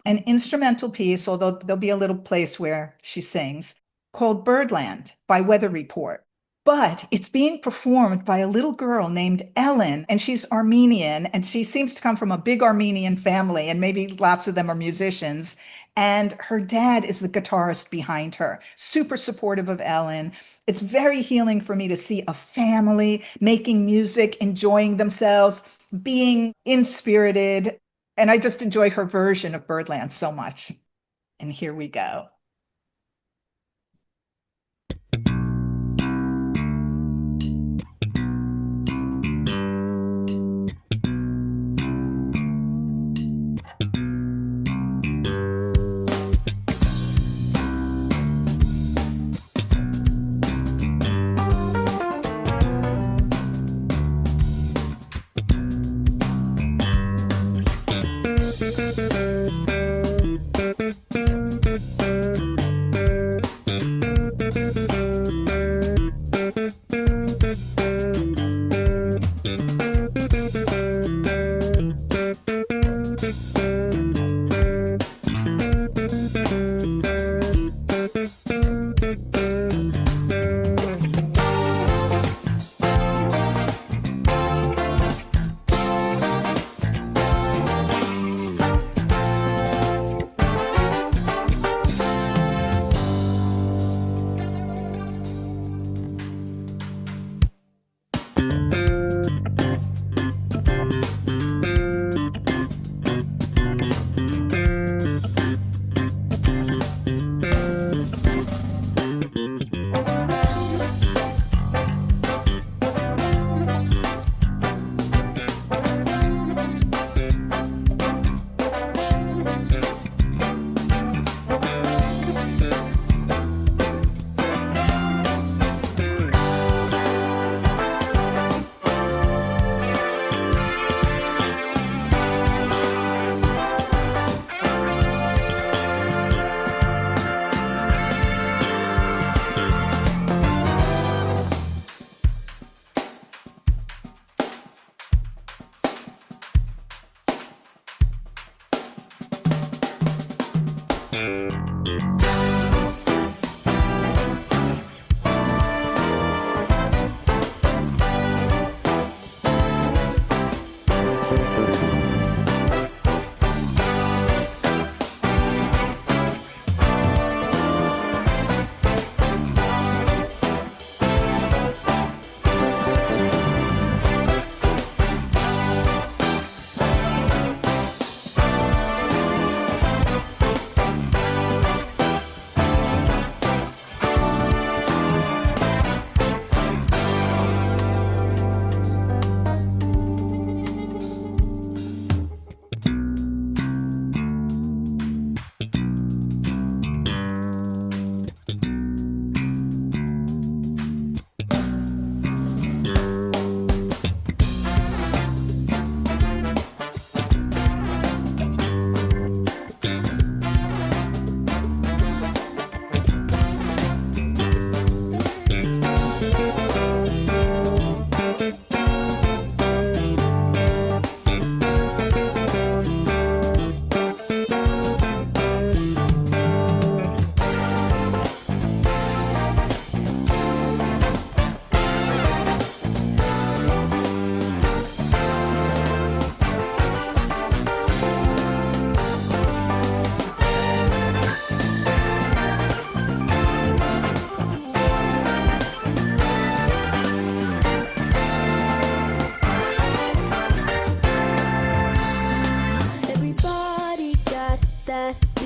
instrumental piece, although there'll be a little place where she sings, called Birdland by Weather Report. But it's being performed by a little girl named Ellen, and she's Armenian, and she seems to come from a big Armenian family, and maybe lots of them are musicians. And her dad is the guitarist behind her, super supportive of Ellen. It's very healing for me to see a family making music, enjoying themselves, being inspirited. And I just enjoy her version of Birdland so much. And here we go.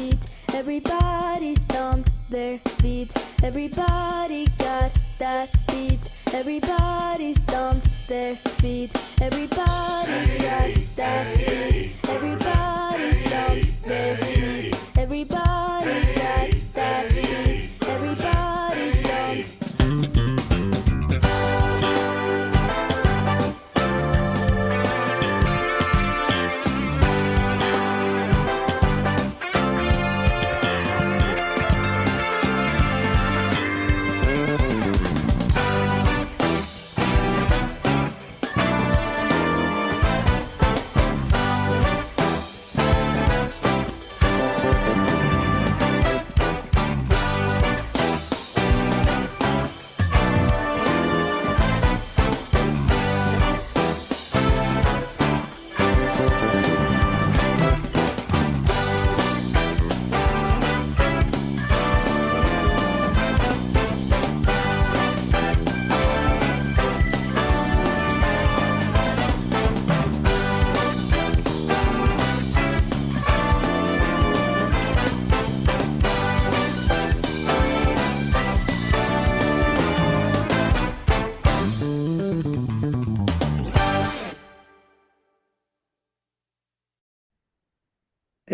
beat. Everybody stomp their feet. Everybody got that beat. Everybody stomp their feet. Everybody got that beat. Everybody stomp their feet. Everybody got that beat. Everybody stomp.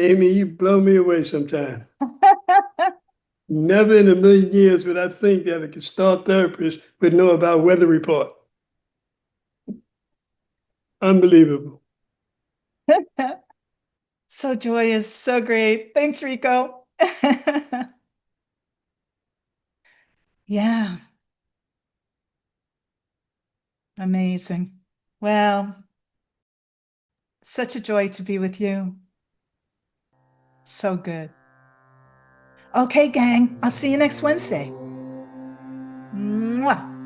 Amy, you blow me away sometime. Never in a million years would I think that a Gestalt therapist would know about weather report. Unbelievable. So joyous, so great. Thanks, Rico. Yeah. Amazing. Well, such a joy to be with you. So good. Okay, gang, I'll see you next Wednesday. Mwah.